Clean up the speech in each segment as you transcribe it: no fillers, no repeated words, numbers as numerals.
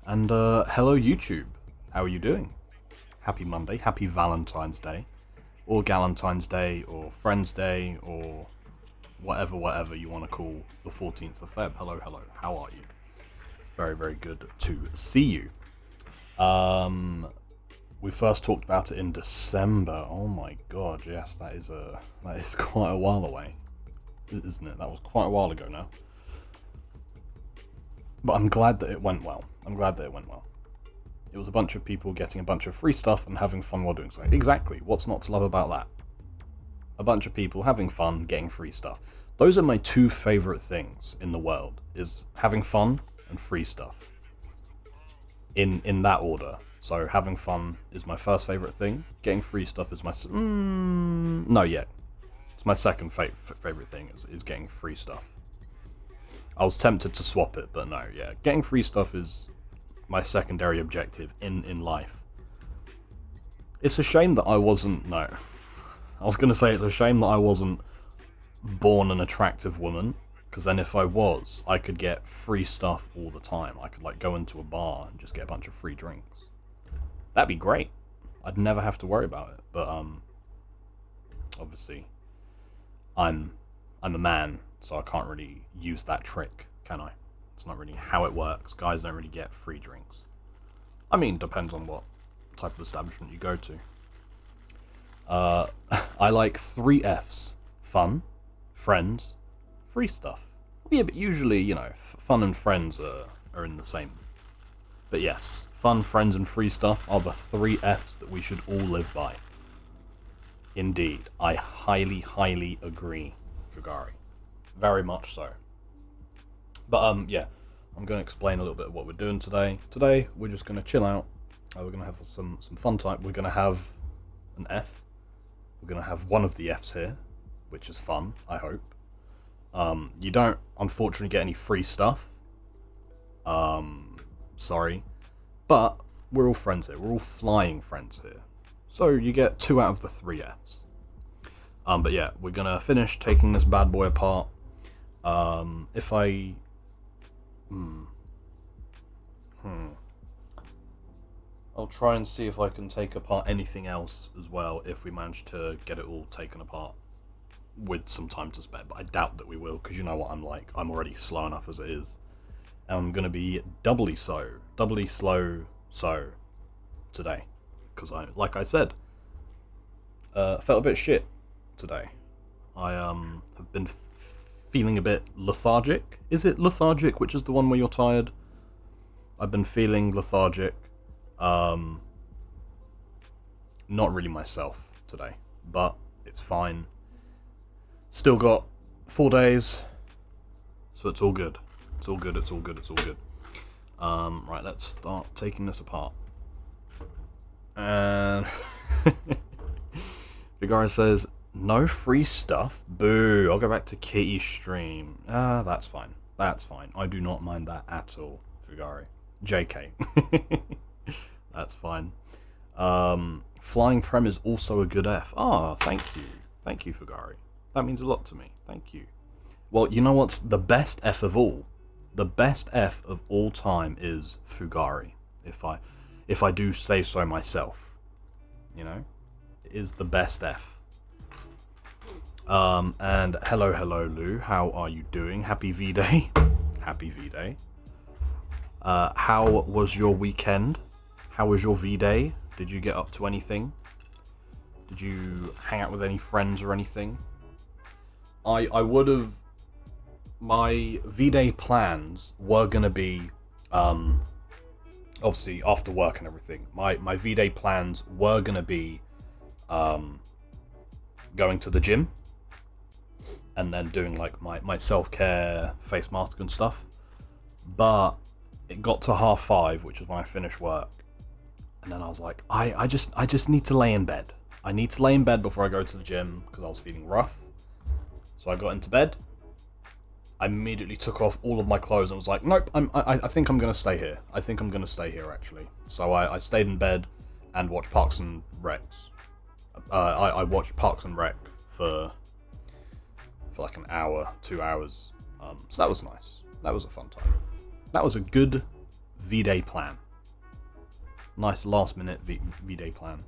And hello YouTube, how are you doing? Happy Monday, happy Valentine's Day, or Galentine's Day, or Friends Day, or whatever you want to call the 14th of Feb. Hello, how are you? Very, very good to see you. We first talked about it in December. Oh my god, yes, that is quite a while away, isn't it? That was quite a while ago now. But I'm glad that it went well. It was a bunch of people getting a bunch of free stuff and having fun while doing so. Exactly. What's not to love about that? A bunch of people having fun, getting free stuff. Those are my two favorite things in the world, is having fun and free stuff. In that order. So having fun is my first favorite thing. Getting free stuff is my... It's my second favorite thing is getting free stuff. I was tempted to swap it, but no, yeah. Getting free stuff is my secondary objective in life. It's a shame that I wasn't... No. I was going to say it's a shame that I wasn't born an attractive woman, because then if I was, I could get free stuff all the time. I could, go into a bar and just get a bunch of free drinks. That'd be great. I'd never have to worry about it. But, obviously, I'm a man, so I can't really use that trick, can I? It's not really how it works. Guys don't really get free drinks. I mean, depends on what type of establishment you go to. I like 3 Fs. Fun, friends, free stuff. Yeah, but usually, fun and friends are in the same. But yes, fun, friends, and free stuff are the 3 Fs that we should all live by. Indeed, I highly, highly agree, Fugari. Very much so. But, yeah, I'm going to explain a little bit of what we're doing today. Today, we're just going to chill out. We're going to have some fun time. We're going to have an F. We're going to have one of the Fs here, which is fun, I hope. You don't, unfortunately, get any free stuff. Sorry. But we're all friends here. We're all flying friends here. So you get 2 out of the 3 Fs. But yeah, we're going to finish taking this bad boy apart. If I... I'll try and see if I can take apart anything else as well, if we manage to get it all taken apart with some time to spare. But I doubt that we will, because you know what I'm like. I'm already slow enough as it is. And I'm going to be doubly slow today. Because like I said, felt a bit shit today. I have been feeling a bit lethargic. Is it lethargic, which is the one where you're tired? I've been feeling lethargic. Not really myself today, but it's fine. Still got 4 days, so it's all good. It's all good. Right, let's start taking this apart. And Vigara says, no free stuff? Boo, I'll go back to Kitty stream. That's fine. I do not mind that at all, Fugari. JK. That's fine. FlyingPrem is also a good F. Thank you. Thank you, Fugari. That means a lot to me. Thank you. Well, you know what's the best F of all? The best F of all time is Fugari. If I do say so myself. It is the best F. And hello, Lou. How are you doing? Happy V-Day. Happy V-Day. How was your weekend? How was your V-Day? Did you get up to anything? Did you hang out with any friends or anything? I would have... My V-Day plans were going to be... obviously, after work and everything. My V-Day plans were going to be... going to the gym. And then doing, my self-care face mask and stuff. But it got to 5:30, which is when I finished work. And then I was like, I just need to lay in bed. I need to lay in bed before I go to the gym, because I was feeling rough. So I got into bed. I immediately took off all of my clothes and was like, nope, I think I'm going to stay here. I think I'm going to stay here, actually. So I stayed in bed and watched Parks and Recs. I watched Parks and Rec for like an hour, 2 hours. So that was nice. That was a fun time. That was a good V-Day plan. Nice last minute V-Day plan.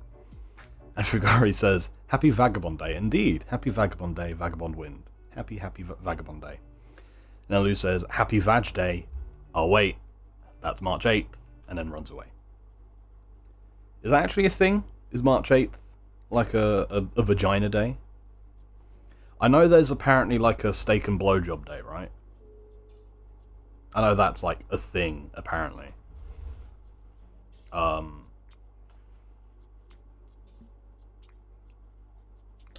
And Fugari says, Happy Vagabond Day. Indeed. Happy Vagabond Day, Vagabond Wind. Happy Vagabond Day. And Lou says, Happy Vag Day. Oh, wait. That's March 8th. And then runs away. Is that actually a thing? Is March 8th like a vagina day? I know there's apparently like a steak and blowjob day, right? I know that's like a thing, apparently.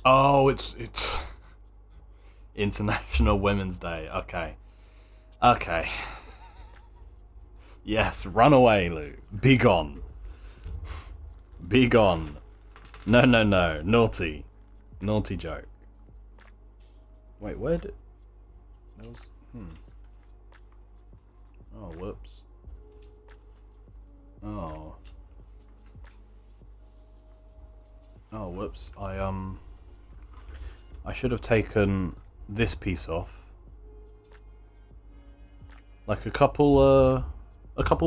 Oh, it's International Women's Day. Okay. Yes, run away, Lou. Be gone. Be gone. No. Naughty joke. Wait, where did... That was... Oh, whoops. Oh, whoops. I should have taken this piece off. Like a couple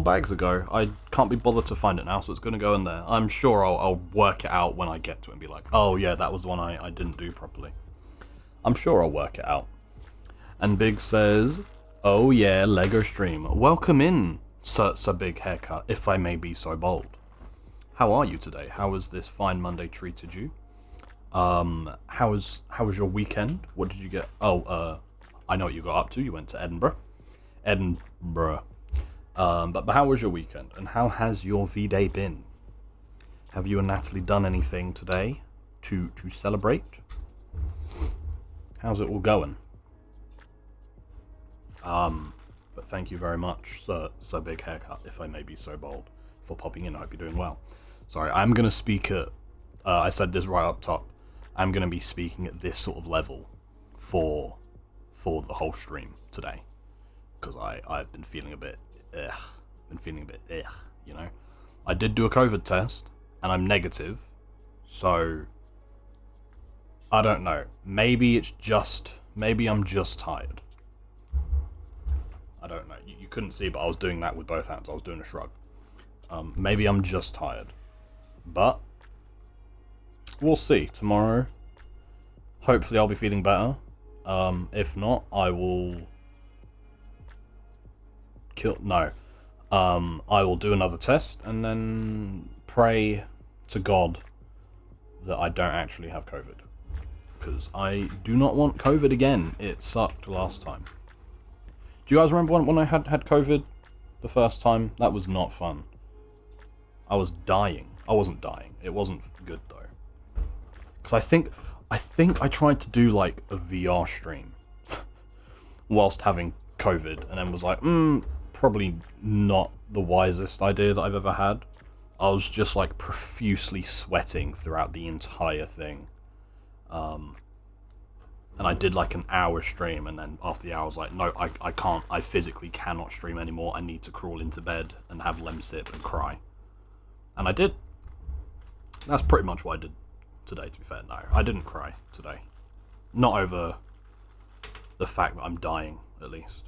bags ago. I can't be bothered to find it now, so it's gonna go in there. I'm sure I'll work it out when I get to it and be like, oh yeah, that was the one I didn't do properly. I'm sure I'll work it out. And Big says, oh yeah, Lego stream. Welcome in, Sir Big Haircut, if I may be so bold. How are you today? How has this fine Monday treated you? How was your weekend? What did you get? Oh, I know what you got up to. You went to Edinburgh. But how was your weekend? And how has your V-Day been? Have you and Natalie done anything today to celebrate? How's it all going? But thank you very much, Sir Big Haircut, if I may be so bold, for popping in. I hope you're doing well. Sorry, I'm going to speak at... I said this right up top. I'm going to be speaking at this sort of level for the whole stream today. Because I've been feeling a bit... you know? I did do a COVID test, and I'm negative. So... I don't know. Maybe I'm just tired. I don't know. You couldn't see, but I was doing that with both hands. I was doing a shrug. Maybe I'm just tired. But we'll see. Tomorrow, hopefully I'll be feeling better. If not, I will I will do another test and then pray to God that I don't actually have COVID. Because I do not want COVID again. It sucked last time. Do you guys remember when I had COVID the first time? That was not fun. I was dying. I wasn't dying. It wasn't good though. Because I think I tried to do like a VR stream whilst having COVID, and then was like, probably not the wisest idea that I've ever had. I was just like profusely sweating throughout the entire thing. And I did like an hour stream, and then after the hour I was like, no, I can't. I physically cannot stream anymore. I need to crawl into bed and have lemsip and cry. And I did. That's pretty much what I did today, to be fair. No, I didn't cry today. Not over the fact that I'm dying, at least.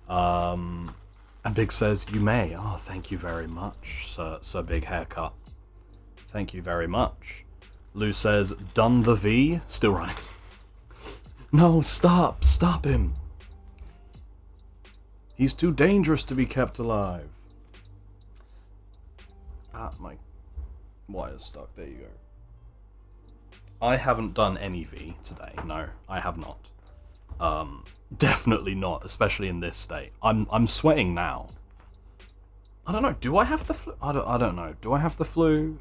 And Big says, you may. Oh, thank you very much, Sir Big Haircut. Thank you very much. Lou says, done the V. Still running. No, stop him. He's too dangerous to be kept alive. Ah, my wire's stuck. There you go. I haven't done any V today. No, I have not. Definitely not, especially in this state. I'm sweating now. I don't know. Do I have the flu? I don't know. Do I have the flu?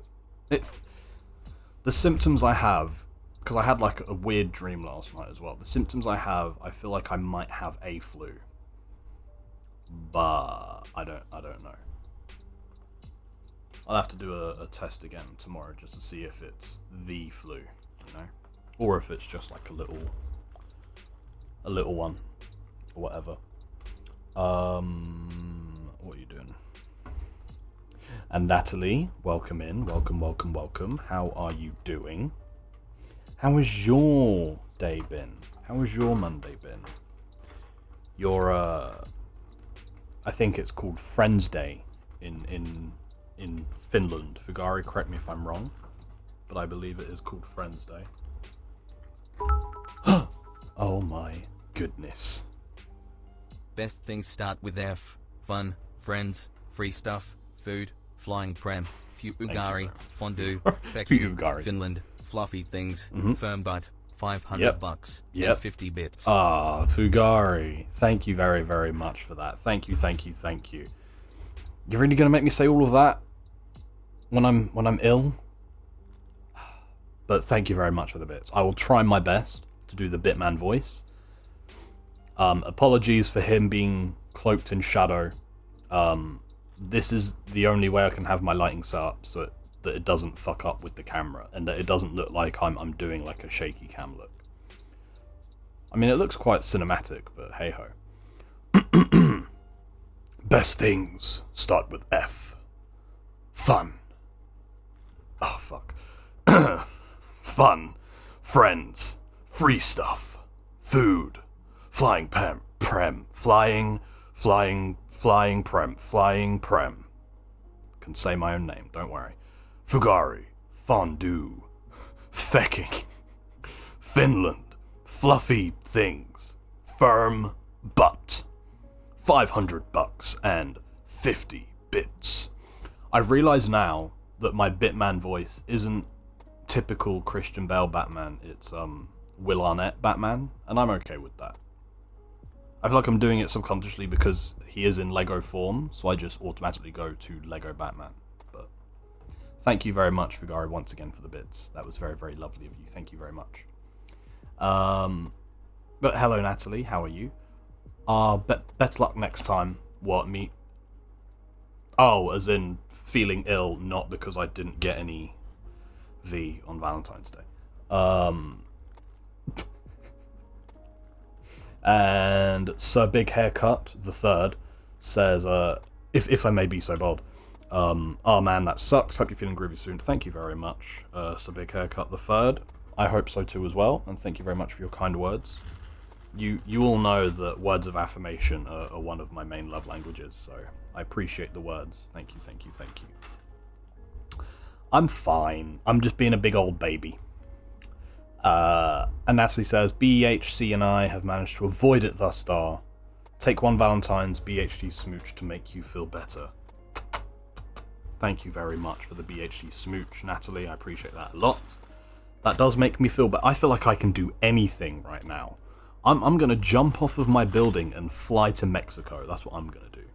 The symptoms I have, because I had like a weird dream last night as well. The symptoms I have, I feel like I might have a flu, but I don't know. I'll have to do a test again tomorrow just to see if it's the flu, you know, or if it's just like a little one, or whatever. What are you doing? And Natalie, welcome in. Welcome. How are you doing? How has your day been? How has your Monday been? Your I think it's called Friends Day in Finland. Fugari, correct me if I'm wrong, but I believe it is called Friends Day. Oh my goodness. Best things start with F. Fun, friends, free stuff, food, FlyingPrem, Fugari, fondue, Fugari. Finland, fluffy things, firm butt, $500, Yep. and 50 bits. Ah, Fugari. Thank you very, very much for that. Thank you, thank you, thank you. You're really gonna make me say all of that when I'm ill? But thank you very much for the bits. I will try my best to do the Bitman voice. Apologies for him being cloaked in shadow. This is the only way I can have my lighting set up so that it doesn't fuck up with the camera and that it doesn't look like I'm doing like a shaky cam look. I mean, it looks quite cinematic, but hey ho. Best things start with F. Fun. Oh fuck. Fun, friends, free stuff, food, flying prem, flying prem. Can say my own name, don't worry. Fugari, fondue, fecking, Finland, fluffy things, firm butt, $500 and 50 bits. I realise now that my Bitman voice isn't typical Christian Bale Batman, it's Will Arnett Batman, and I'm okay with that. I feel like I'm doing it subconsciously because he is in Lego form, so I just automatically go to Lego Batman. But thank you very much, Fugari, once again for the bits. That was very, very lovely of you. Thank you very much. But hello, Natalie. How are you? Better luck next time. What, me? Oh, as in feeling ill, not because I didn't get any V on Valentine's Day. And Sir Big Haircut the Third says, if I may be so bold, oh man, that sucks. Hope you're feeling groovy soon. Thank you very much, Sir Big Haircut the Third. I hope so too as well, and thank you very much for your kind words. You all know that words of affirmation are one of my main love languages, so I appreciate the words. Thank you, thank you, thank you. I'm fine. I'm just being a big old baby. And Natalie says, BHC and I have managed to avoid it thus far. Take one Valentine's BHD smooch to make you feel better. Thank you very much for the BHD smooch, Natalie. I appreciate that a lot. That does make me feel better. I feel like I can do anything right now. I'm going to jump off of my building and fly to Mexico. That's what I'm going to do.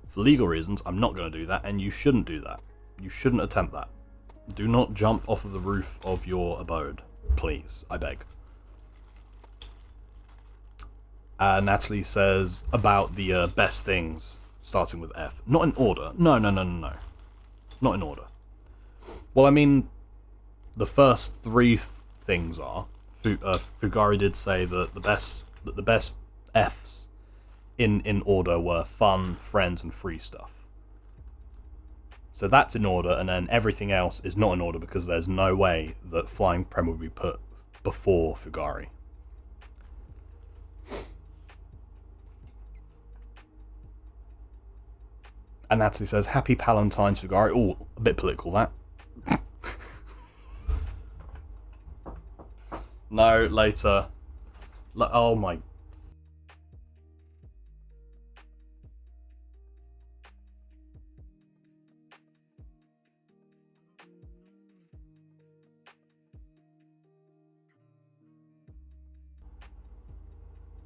For legal reasons, I'm not going to do that, and you shouldn't do that. You shouldn't attempt that. Do not jump off of the roof of your abode. Please, I beg. Natalie says about the best things, starting with F. Not in order. No. Not in order. Well, I mean, the first three things are... Fugari did say that the best Fs in order were fun, friends, and free stuff. So that's in order, and then everything else is not in order because there's no way that FlyingPrem would be put before Fugari. And Natalie says, Happy Palentine's, Fugari. Oh, a bit political, that. No, later. Oh my...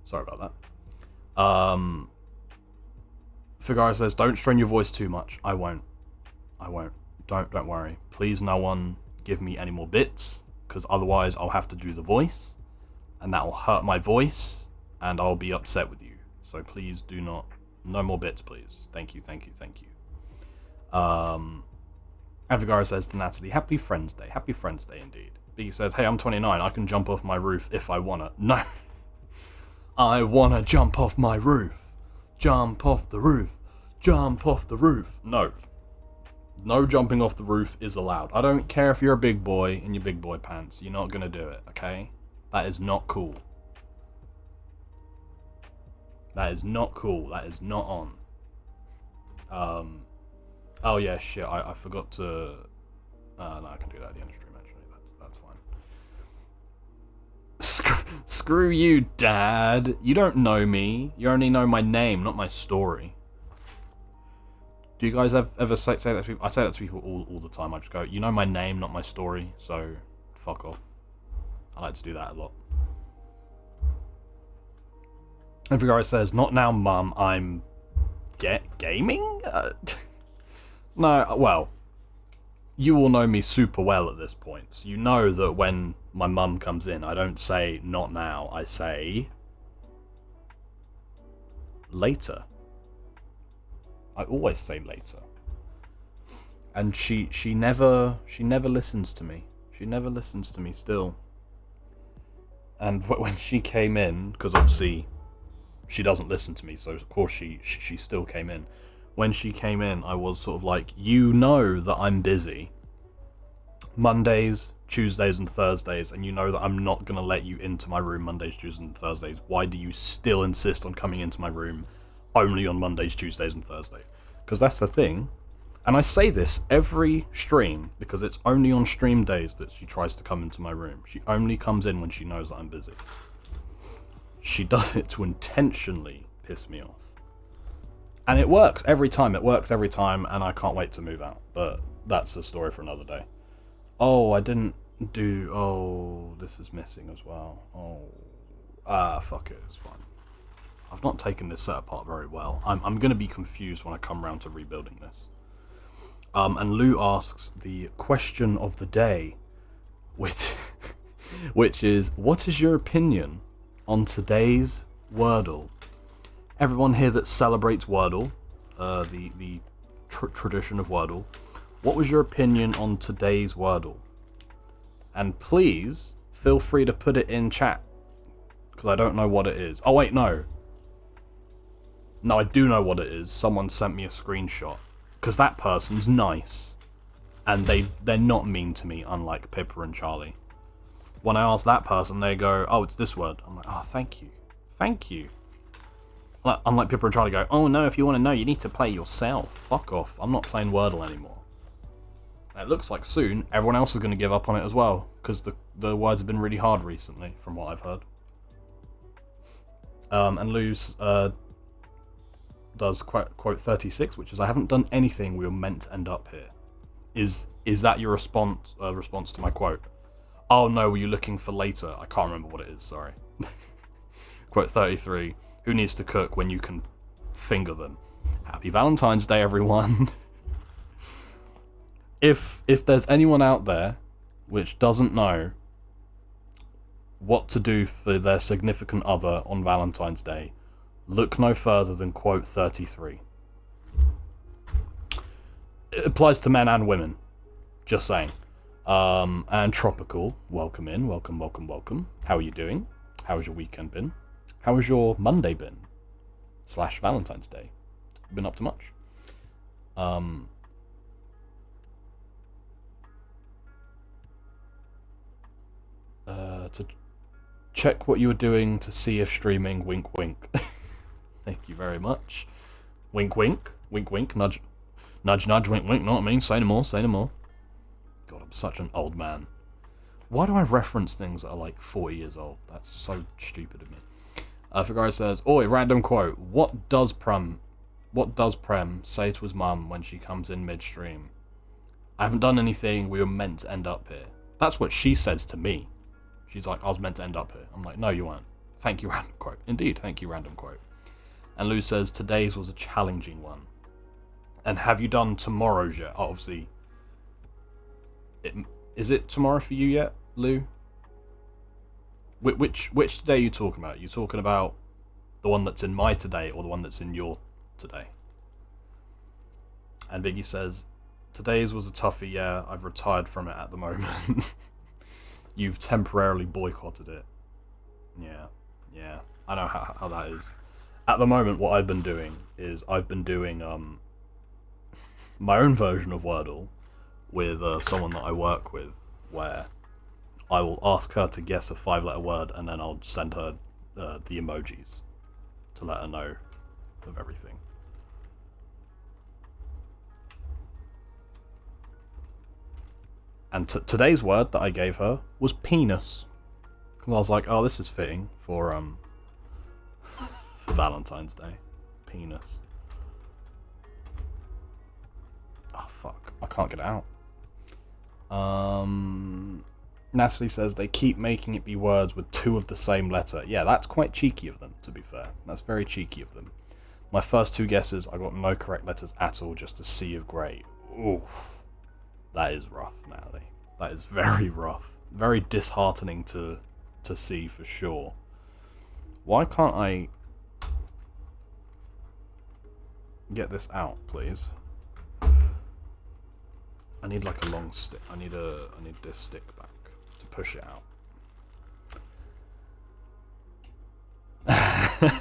Sorry about that. Fugara says, don't strain your voice too much. I won't. Don't worry. Please, no one give me any more bits, because otherwise I'll have to do the voice, and that will hurt my voice, and I'll be upset with you. So please do not... No more bits, please. Thank you. And Fugara says to Natalie, Happy Friends Day. Happy Friends Day, indeed. B says, hey, I'm 29. I can jump off my roof if I wanna. No. I wanna jump off my roof. Jump off the roof. Jump off the roof. No. No jumping off the roof is allowed. I don't care if you're a big boy in your big boy pants. You're not gonna do it, okay? That is not cool. That is not cool. That is not on. Oh yeah, shit. I forgot to. No, I can do that at the end of stream. Actually, that's fine. Screw you, Dad. You don't know me. You only know my name, not my story. Do you guys ever say that to people? I say that to people all the time. I just go, you know my name, not my story, so fuck off. I like to do that a lot. Every guy says, not now, Mum, I'm gaming? No, well, you all know me super well at this point. So you know that when my mum comes in, I don't say, not now, I say, later. I always say later. And she never listens to me. She never listens to me still. And when she came in, because obviously she doesn't listen to me, so of course she still came in. When she came in, I was sort of like, you know that I'm busy Mondays, Tuesdays and Thursdays, and you know that I'm not going to let you into my room Mondays, Tuesdays and Thursdays. Why do you still insist on coming into my room only on Mondays, Tuesdays and Thursdays? Because that's the thing. And I say this every stream, because it's only on stream days that she tries to come into my room. She only comes in when she knows that I'm busy. She does it to intentionally piss me off. And it works every time. It works every time, and I can't wait to move out. But that's a story for another day. Oh, I didn't do... Oh, this is missing as well. Oh. Fuck it. It's fine. I've not taken this set apart very well. I'm going to be confused when I come around to rebuilding this. And Lou asks the question of the day, which is, what is your opinion on today's Wordle? Everyone here that celebrates Wordle, the tradition of Wordle, what was your opinion on today's Wordle? And please, feel free to put it in chat, because I don't know what it is. Oh wait, no. No, I do know what it is. Someone sent me a screenshot. Because that person's nice. And they're not mean to me, unlike Pippa and Charlie. When I ask that person, they go, oh, it's this word. I'm like, oh, thank you. Thank you. Unlike Pippa and Charlie go, oh no, if you want to know, you need to play yourself. Fuck off. I'm not playing Wordle anymore. And it looks like soon, everyone else is going to give up on it as well. Because the words have been really hard recently, from what I've heard. And Lou's... does quote 36, which is, I haven't done anything, we were meant to end up here. Is that your response to my quote? Oh no, were you looking for later? I can't remember what it is, sorry. Quote 33, who needs to cook when you can finger them? Happy Valentine's Day, everyone. If there's anyone out there which doesn't know what to do for their significant other on Valentine's Day, look no further than quote 33. It applies to men and women. Just saying. And Tropical, welcome in. Welcome, welcome, welcome. How are you doing? How has your weekend been? How has your Monday been? / Valentine's Day. Been up to much? To check what you were doing to see if streaming, wink wink. Thank you very much. Wink, wink. Wink, wink. Nudge, nudge, nudge. Wink, wink. Know what I mean? Say no more. Say no more. God, I'm such an old man. Why do I reference things that are like 40 years old? That's so stupid of me. Figueroa says, "Oi, random quote. What does Prem say to his mum when she comes in midstream? I haven't done anything. We were meant to end up here." That's what she says to me. She's like, "I was meant to end up here." I'm like, "No, you weren't." Thank you, random quote. Indeed, thank you, random quote. And Lou says, today's was a challenging one. And have you done tomorrow's yet? Oh, obviously. Is it tomorrow for you yet, Lou? Which today are you talking about? Are you talking about the one that's in my today or the one that's in your today? And Biggie says, today's was a toughie, yeah. I've retired from it at the moment. You've temporarily boycotted it. Yeah. I know how that is. At the moment, what I've been doing is I've been doing my own version of Wordle with someone that I work with, where I will ask her to guess a 5-letter word and then I'll send her the emojis to let her know of everything. And today's word that I gave her was penis. Because I was like, oh, this is fitting for Valentine's Day. Penis. Oh, fuck. I can't get it out. Natalie says they keep making it be words with 2 of the same letter. Yeah, that's quite cheeky of them, to be fair. That's very cheeky of them. My first 2 guesses, I got no correct letters at all, just a sea of grey. Oof. That is rough, Natalie. That is very rough. Very disheartening to see, for sure. Why can't I get this out, please? I need like a long stick. I need this stick back to push it out.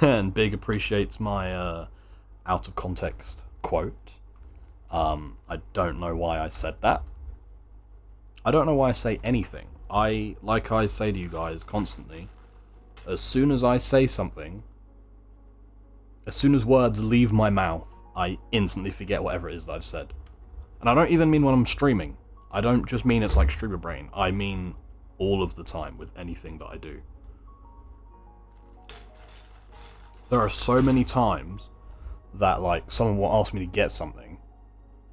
And Big appreciates my out of context quote. I don't know why I said that. I don't know why I say anything. Like I say to you guys constantly, as soon as I say something, as soon as words leave my mouth, I instantly forget whatever it is that I've said. And I don't even mean when I'm streaming. I don't just mean it's like streamer brain. I mean all of the time with anything that I do. There are so many times that like someone will ask me to get something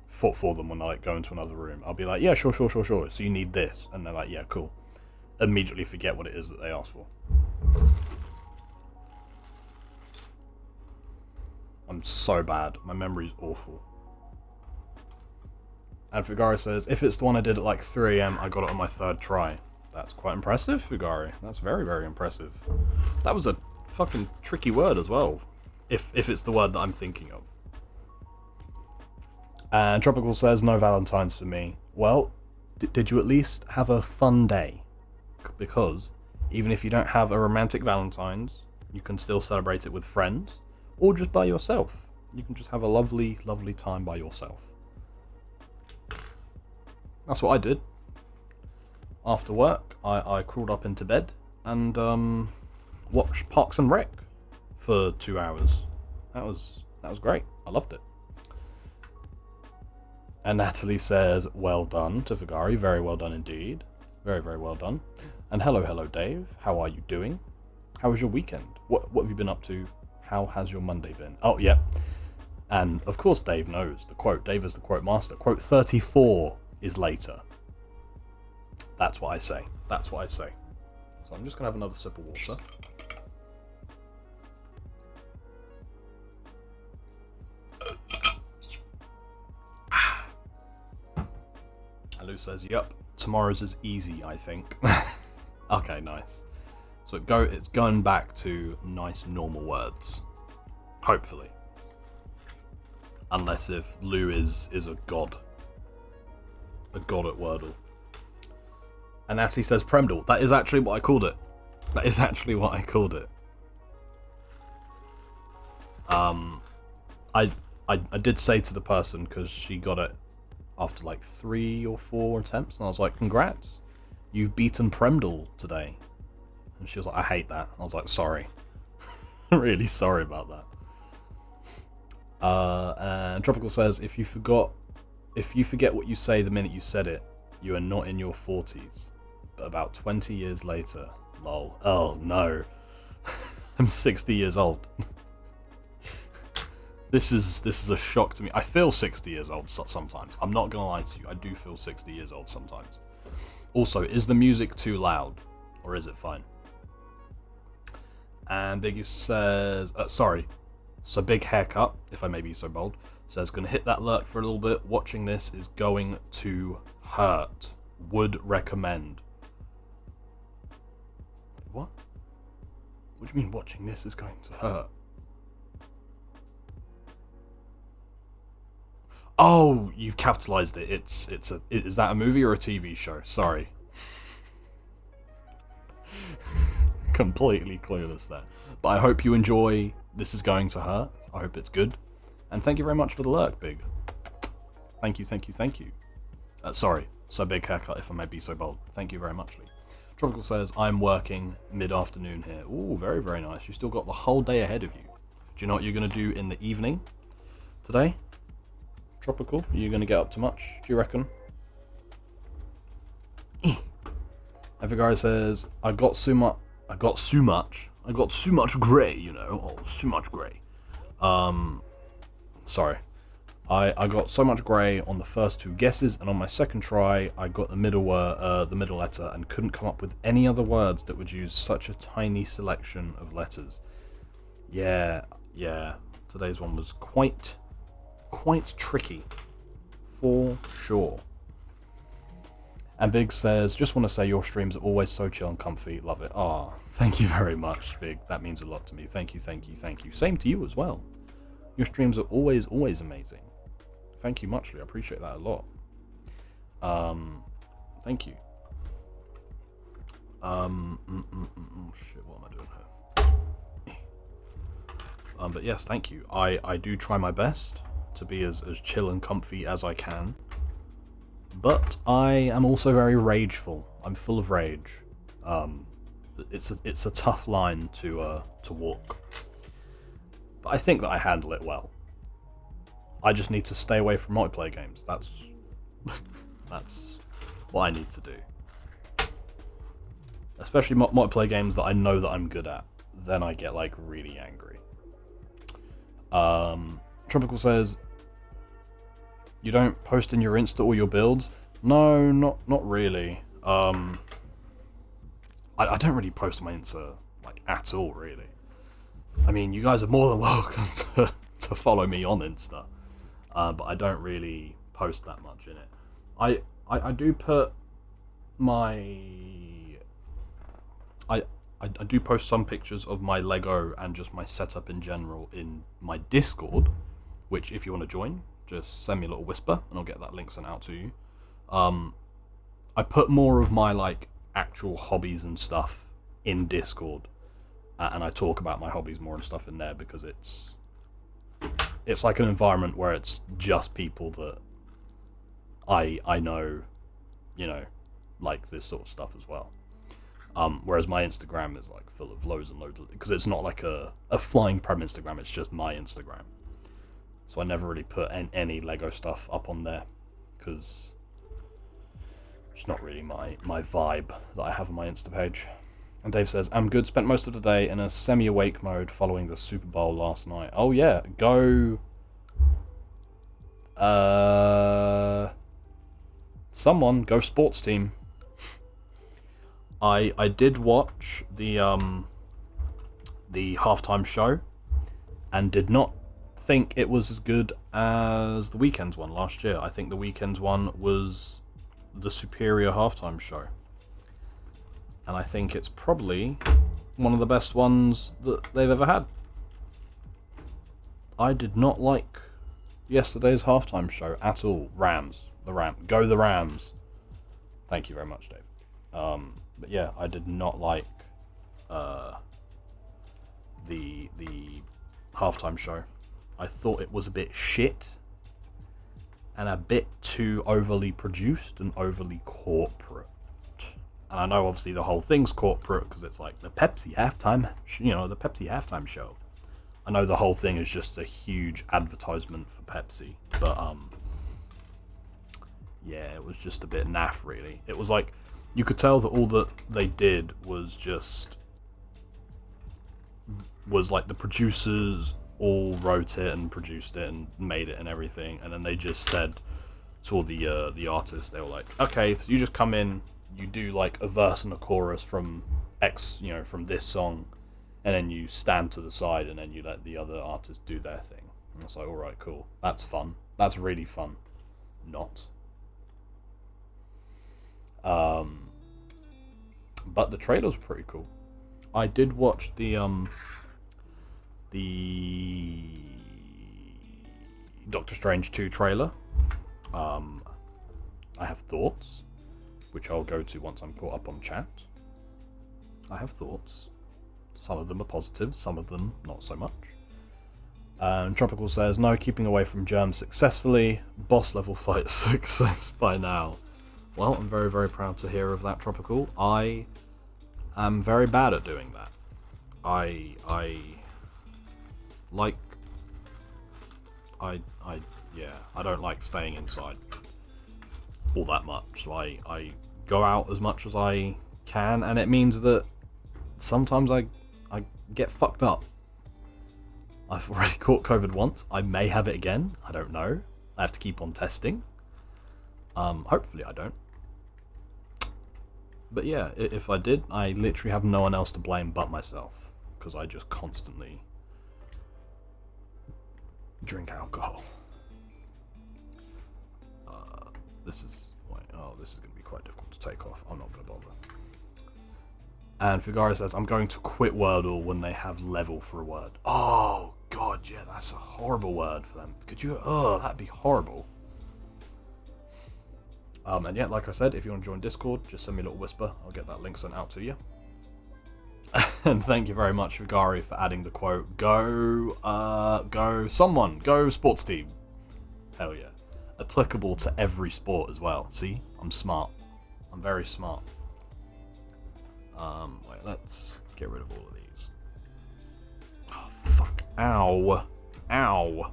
for them when I like go into another room. I'll be like, yeah, sure. So you need this, and they're like, yeah, cool. Immediately forget what it is that they asked for. I'm so bad. My memory's awful. And Fugari says, if it's the one I did at like 3 AM, I got it on my 3rd try. That's quite impressive, Fugari. That's very, very impressive. That was a fucking tricky word as well. If it's the word that I'm thinking of. And Tropical says, no Valentine's for me. Well, did you at least have a fun day? Because even if you don't have a romantic Valentine's, you can still celebrate it with friends or just by yourself. You can just have a lovely, lovely time by yourself. That's what I did. After work, I crawled up into bed and watched Parks and Rec for 2 hours. That was great. I loved it. And Natalie says, well done to Fugari. Very well done indeed. Very, very well done. And hello, Dave. How are you doing? How was your weekend? What have you been up to? How has your Monday been? Oh, yeah. And, of course, Dave knows the quote. Dave is the quote master. Quote 34 is later. That's what I say. That's what I say. So I'm just going to have another sip of water. Lou says, yep, tomorrow's is easy, I think. Okay, nice. So it's going back to nice normal words. Hopefully. Unless if Lou is a god. A god at Wordle. And Natalie says Premdle. That is actually what I called it. That is actually what I called it. I did say to the person, because she got it after like 3 or 4 attempts, and I was like, congrats, you've beaten Premdle today. And she was like, I hate that. I was like, sorry. Really sorry about that. And Tropical says, if you forget what you say the minute you said it, you are not in your 40s. But about 20 years later, lol. Oh no. I'm 60 years old. This is a shock to me. I feel 60 years old sometimes. I'm not gonna lie to you. I do feel 60 years old sometimes. Also, is the music too loud? Or is it fine? And Biggie says... sorry. So Big Haircut, if I may be so bold, says, gonna hit that lurk for a little bit. Watching this is going to hurt. Would recommend. What? What do you mean watching this is going to hurt? Oh, you've capitalized it. Is that a movie or a TV show? Sorry. Completely clueless there. But I hope you enjoy This Is Going to Hurt. I hope it's good. And thank you very much for the lurk, Big. Thank you. Sorry. So Big Haircut, if I may be so bold. Thank you very much, Lee. Tropical says, I'm working mid-afternoon here. Ooh, very, very nice. You still got the whole day ahead of you. Do you know what you're going to do in the evening today? Tropical? Are you going to get up to much, do you reckon? Every guy says, I got so much grey, you know. Oh, so much grey. Sorry. I got so much grey on the first 2 guesses, and on my second try, I got the middle letter and couldn't come up with any other words that would use such a tiny selection of letters. Yeah. Today's one was quite tricky, for sure. And Big says, just want to say your streams are always so chill and comfy. Love it. Ah, thank you very much, Big. That means a lot to me. Thank you. Same to you as well. Your streams are always amazing. Thank you muchly. I appreciate that a lot. Thank you. Shit, what am I doing here? But yes, thank you. I do try my best to be as chill and comfy as I can. But I am also very rageful. I'm full of rage. It's a tough line to walk. But I think that I handle it well. I just need to stay away from multiplayer games. That's what I need to do. Especially multiplayer games that I know that I'm good at. Then I get like really angry. Tropical says, you don't post in your Insta all your builds? No, not really. I don't really post my Insta like at all, really. I mean, you guys are more than welcome to follow me on Insta, but I don't really post that much in it. I do put my... I do post some pictures of my Lego and just my setup in general in my Discord, which if you want to join, just send me a little whisper and I'll get that link sent out to you. I put more of my like actual hobbies and stuff in Discord, and I talk about my hobbies more and stuff in there because it's like an environment where it's just people that I know, you know, like this sort of stuff as well. Whereas my Instagram is like full of loads and loads of, because it's not like a FlyingPrem Instagram, it's just my Instagram. So I never really put any Lego stuff up on there because it's not really my vibe that I have on my Insta page. And Dave says, I'm good, spent most of the day in a semi-awake mode following the Super Bowl last night. Oh yeah, go... Someone, go sports team. I did watch the halftime show and did not think it was as good as the Weeknd's one last year. I think the Weeknd's one was the superior halftime show. And I think it's probably one of the best ones that they've ever had. I did not like yesterday's halftime show at all. Go the Rams. Thank you very much, Dave. But yeah, I did not like the halftime show. I thought it was a bit shit and a bit too overly produced and overly corporate. And I know obviously the whole thing's corporate because it's like the Pepsi halftime show. I know the whole thing is just a huge advertisement for Pepsi, but yeah, it was just a bit naff really. It was like, you could tell that all that they did was like the producers all wrote it and produced it and made it and everything, and then they just said to all the artists, they were like, okay, so you just come in, you do like a verse and a chorus from from this song, and then you stand to the side and then you let the other artists do their thing. And it's like, alright, cool, that's fun, that's really fun. Not. But the trailers were pretty cool. I did watch the Doctor Strange 2 trailer. I have thoughts, which I'll go to once I'm caught up on chat. I have thoughts. Some of them are positive, some of them not so much. And Tropical says, no, keeping away from germs successfully. Boss level fight success by now. Well, I'm very, very proud to hear of that, Tropical. I am very bad at doing that. I like, yeah, I don't like staying inside all that much, so I go out as much as I can, and it means that sometimes I get fucked up. I've already caught COVID once. I may have it again. I don't know. I have to keep on testing. Hopefully I don't. But yeah, if I did, I literally have no one else to blame but myself, because I just constantly drink alcohol. This is going to be quite difficult to take off. I'm not going to bother. And Figaro says, I'm going to quit Wordle when they have level for a word. Oh, God, yeah, that's a horrible word for them. Could you? Oh, that'd be horrible. And yeah, like I said, if you want to join Discord, just send me a little whisper. I'll get that link sent out to you. And thank you very much, Figari, for adding the quote, go sports team. Hell yeah. Applicable to every sport as well. See? I'm smart. I'm very smart. Wait, let's get rid of all of these. Oh, fuck. Ow. Ow.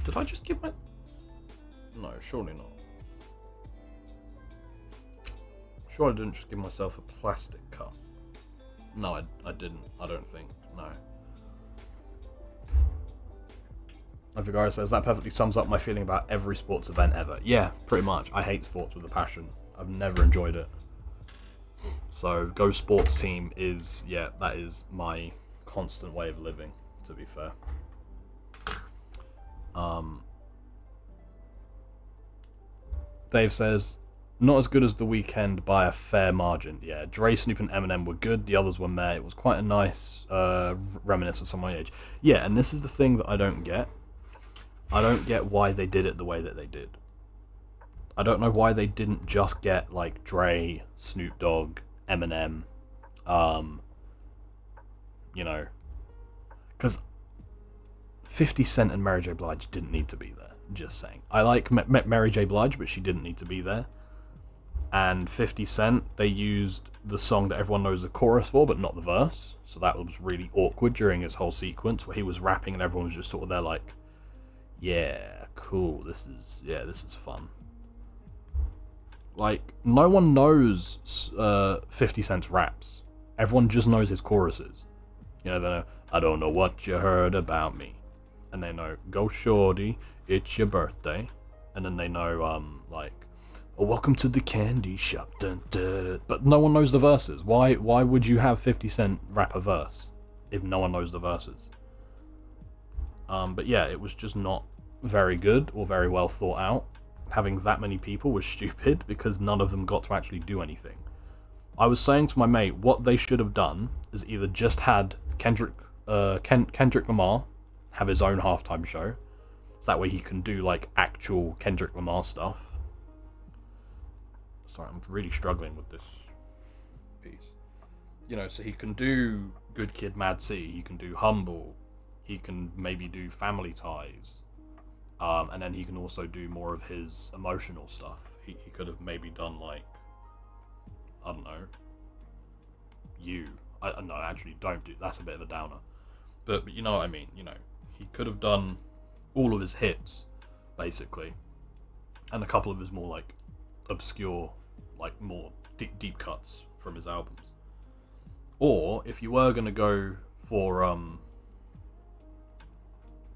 Did I just give my... No, surely not. Sure I didn't just give myself a plastic cut. No, I didn't. I don't think. No. And Vigara says, that perfectly sums up my feeling about every sports event ever. Yeah, pretty much. I hate sports with a passion. I've never enjoyed it. So, Go Sports Team is, yeah, that is my constant way of living, to be fair. Dave says, not as good as The Weeknd by a fair margin. Yeah, Dre, Snoop, and Eminem were good. The others were meh. It was quite a nice reminiscence of my age. Yeah, and this is the thing that I don't get. I don't get why they did it the way that they did. I don't know why they didn't just get, like, Dre, Snoop Dogg, Eminem, you know. Because 50 Cent and Mary J. Blige didn't need to be there. Just saying. I like Mary J. Blige, but she didn't need to be there. And 50 Cent, they used the song that everyone knows the chorus for, but not the verse. So that was really awkward during his whole sequence where he was rapping and everyone was just sort of there like, yeah, cool, this is fun. Like, no one knows 50 Cent's raps. Everyone just knows his choruses. You know, they know, I don't know what you heard about me. And they know, go shorty, it's your birthday. And then they know, like, oh, welcome to the candy shop. Dun, dun, dun. But no one knows the verses. Why would you have 50 Cent rap a verse if no one knows the verses? But yeah, it was just not very good or very well thought out. Having that many people was stupid because none of them got to actually do anything. I was saying to my mate, what they should have done is either just had Kendrick Lamar have his own halftime show, so that way he can do like actual Kendrick Lamar stuff. Sorry, I'm really struggling with this piece. You know, so he can do Good Kid, Mad City, he can do Humble, he can maybe do Family Ties, and then he can also do more of his emotional stuff. He could have maybe done like, I don't know, no, actually don't do, that's a bit of a downer. But you know what I mean, you know, he could have done all of his hits, basically, and a couple of his more like obscure, like more deep cuts from his albums. Or if you were gonna go for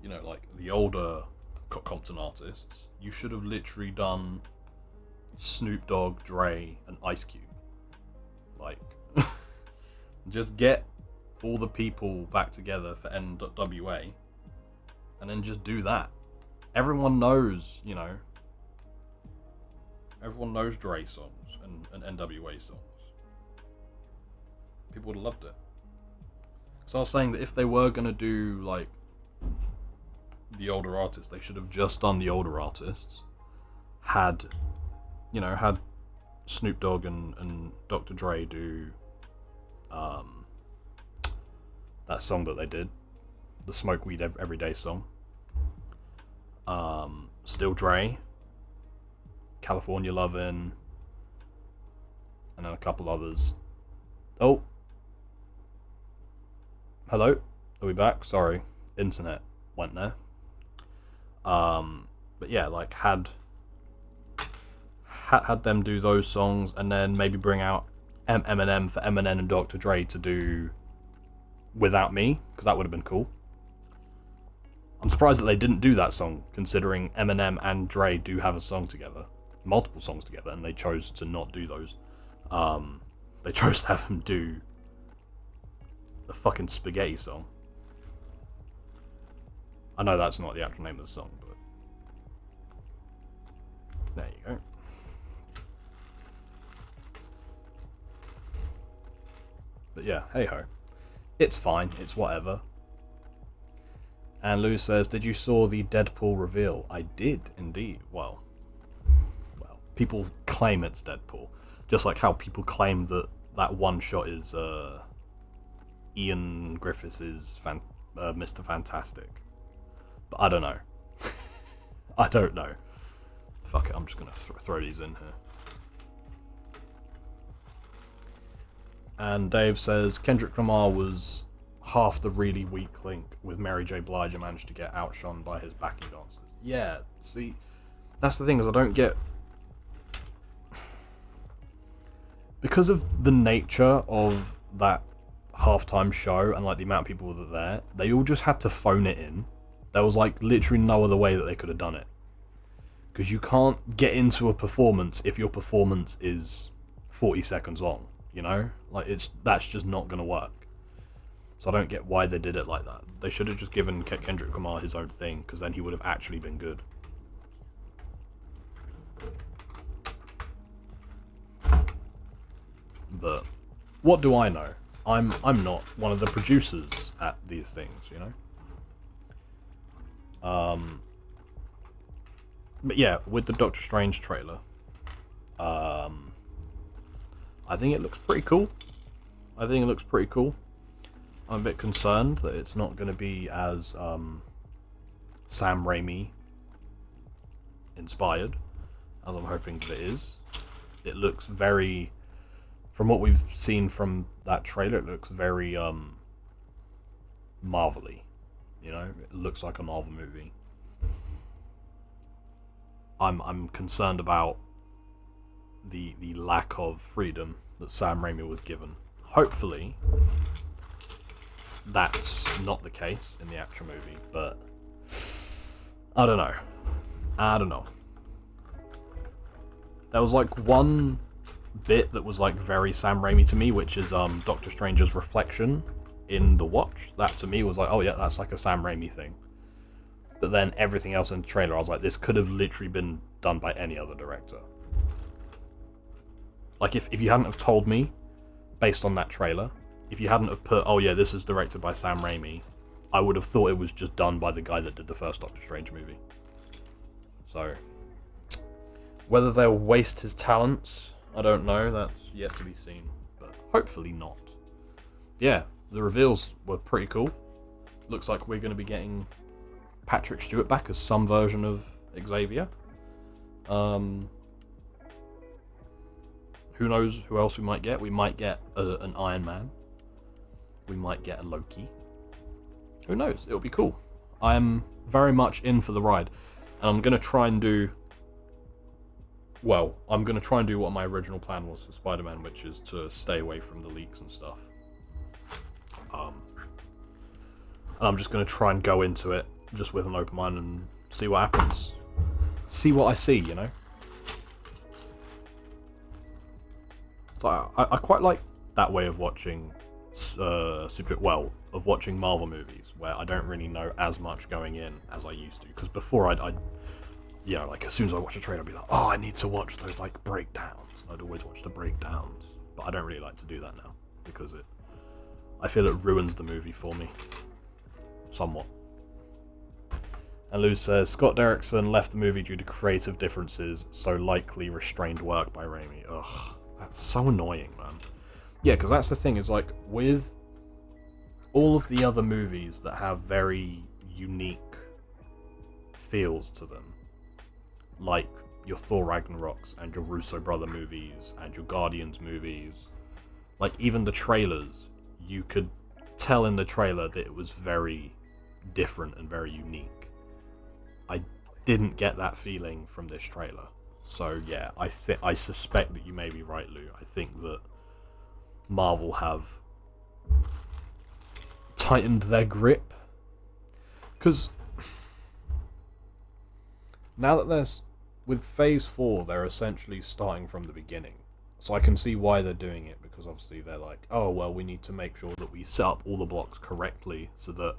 you know, like the older Compton artists, you should have literally done Snoop Dogg, Dre, and Ice Cube. Like, just get all the people back together for NWA, and then just do that. Everyone knows, you know, everyone knows Dre songs and NWA songs. People would have loved it. So I was saying that if they were going to do, like, the older artists, they should have just done the older artists. Had Snoop Dogg and Dr. Dre do that song that they did, the Smoke Weed Everyday song. Still Dre, California Lovin', and then a couple others. Oh, hello, Are we back? Sorry, internet went there. But yeah, like had them do those songs, and then maybe bring out Eminem for Eminem and Dr. Dre to do Without Me, because that would have been cool. I'm surprised that they didn't do that song, considering Eminem and Dre do have a song together, multiple songs together, and they chose to not do those. They chose to have them do the fucking Spaghetti song. I know that's not the actual name of the song, but there you go. But yeah, hey ho. It's fine, it's whatever. And Lou says, did you saw the Deadpool reveal? I did, indeed. Well, people claim it's Deadpool. Just like how people claim that one shot is Ian Griffiths' Mr. Fantastic. But I don't know. I don't know. Fuck it, I'm just going to throw these in here. And Dave says, Kendrick Lamar was half the really weak link with Mary J. Blige and managed to get outshone by his backing dancers. Yeah, see, that's the thing, is I don't get... Because of the nature of that halftime show and like the amount of people that were there, they all just had to phone it in. There was like literally no other way that they could have done it. Because you can't get into a performance if your performance is 40 seconds long, you know? Like, that's just not going to work. So I don't get why they did it like that. They should have just given Kendrick Lamar his own thing, because then he would have actually been good. But what do I know? I'm not one of the producers at these things, you know? But yeah, with the Doctor Strange trailer, I think it looks pretty cool. I'm a bit concerned that it's not going to be as Sam Raimi inspired as I'm hoping that it is. It looks very, from what we've seen from that trailer, it looks very Marvel-y. You know, it looks like a Marvel movie. I'm concerned about the lack of freedom that Sam Raimi was given. Hopefully, that's not the case in the actual movie, but I don't know. There was like one bit that was like very Sam Raimi to me, which is Doctor Strange's reflection in the watch. That to me was like, oh yeah, that's like a Sam Raimi thing. But then everything else in the trailer, I was like, this could have literally been done by any other director. Like, if you hadn't have told me, based on that trailer, if you hadn't have put, oh yeah, this is directed by Sam Raimi, I would have thought it was just done by the guy that did the first Doctor Strange movie. So, whether they'll waste his talents, I don't know, that's yet to be seen. But hopefully not. Yeah, the reveals were pretty cool. Looks like we're going to be getting Patrick Stewart back as some version of Xavier. Who knows who else we might get? We might get an Iron Man. We might get a Loki. Who knows? It'll be cool. I am very much in for the ride. And I'm going to try and do... Well, I'm going to try and do what my original plan was for Spider-Man, which is to stay away from the leaks and stuff. And I'm just going to try and go into it just with an open mind and see what happens. See what I see, you know? So I quite like that way of watching of watching Marvel movies, where I don't really know as much going in as I used to. Because before I'd you know, like as soon as I watch a trailer, I'd be like, oh, I need to watch those like breakdowns. I'd always watch the breakdowns, but I don't really like to do that now because I feel it ruins the movie for me somewhat. And Lou says, Scott Derrickson left the movie due to creative differences, so likely restrained work by Raimi. Ugh, that's so annoying, man. Yeah, because that's the thing, is like, with all of the other movies that have very unique feels to them, like your Thor Ragnaroks and your Russo brother movies and your Guardians movies, like even the trailers, you could tell in the trailer that it was very different and very unique. I didn't get that feeling from this trailer. So yeah, I suspect that you may be right, Lou. I think that Marvel have tightened their grip, because now that there's with Phase 4, they're essentially starting from the beginning. So I can see why they're doing it, because obviously they're like, oh well, we need to make sure that we set up all the blocks correctly so that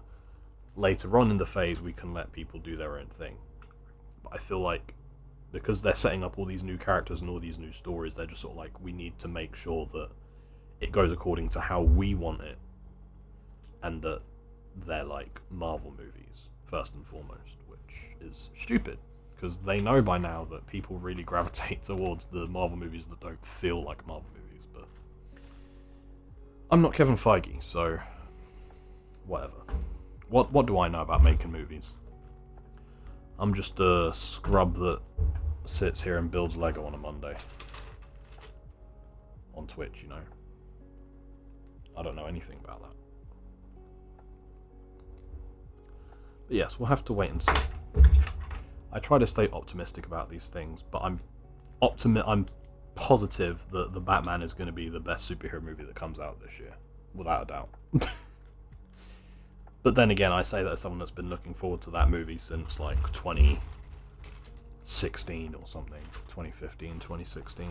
later on in the phase we can let people do their own thing. But I feel like because they're setting up all these new characters and all these new stories, they're just sort of like, we need to make sure that it goes according to how we want it, and that they're like Marvel movies first and foremost, which is stupid. Because they know by now that people really gravitate towards the Marvel movies that don't feel like Marvel movies, but I'm not Kevin Feige, so whatever. What do I know about making movies? I'm just a scrub that sits here and builds Lego on a Monday. On Twitch, you know. I don't know anything about that. But yes, we'll have to wait and see. I try to stay optimistic about these things, but I'm positive that the Batman is going to be the best superhero movie that comes out this year, without a doubt. But then again, I say that as someone that's been looking forward to that movie since like 2016 or something, 2015, 2016.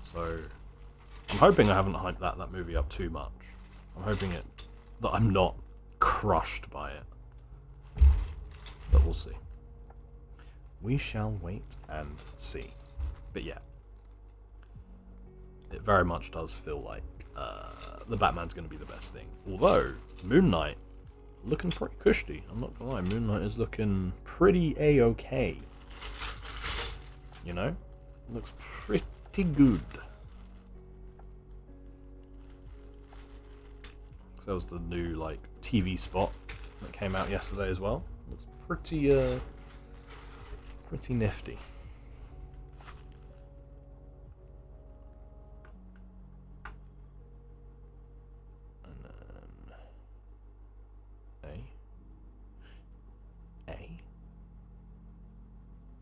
So I'm hoping I haven't hyped that movie up too much. I'm hoping that I'm not crushed by it. But we'll see. We shall wait and see. But yeah, it very much does feel like the Batman's going to be the best thing. Although, Moon Knight, looking pretty cushy. I'm not going to lie, Moon Knight is looking pretty A-okay. You know? Looks pretty good. So that was the new, like, TV spot that came out yesterday as well. Looks pretty nifty. And then A.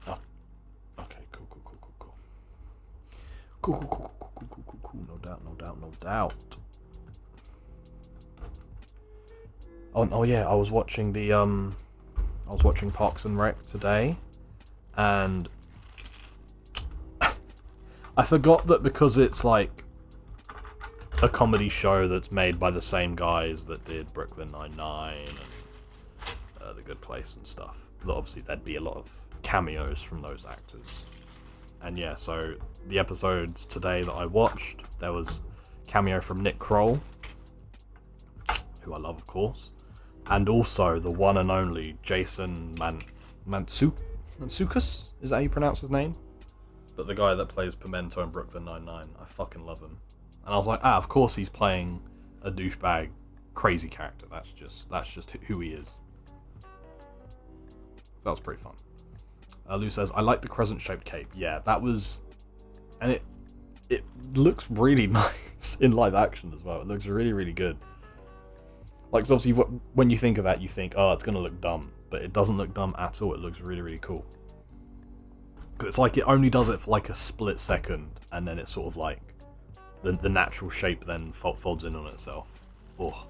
Oh, okay, cool. Cool. No doubt. Oh yeah, I was watching Parks and Rec today, and I forgot that because it's like a comedy show that's made by the same guys that did Brooklyn Nine-Nine and The Good Place and stuff, that obviously there'd be a lot of cameos from those actors. And yeah, so the episodes today that I watched, there was cameo from Nick Kroll, who I love, of course, and also the one and only Jason Mantzoukas? Is that how you pronounce his name? But the guy that plays Pimento in Brooklyn Nine-Nine, I fucking love him. And I was like, of course he's playing a douchebag, crazy character. That's just who he is. So that was pretty fun. Lou says, I like the crescent-shaped cape. Yeah, that was... And it looks really nice in live action as well. It looks really, really good. Like, so obviously, when you think of that, you think, oh, it's going to look dumb. But it doesn't look dumb at all. It looks really, really cool. Because it's like it only does it for like a split second, and then it's sort of like the natural shape then folds in on itself. Oh.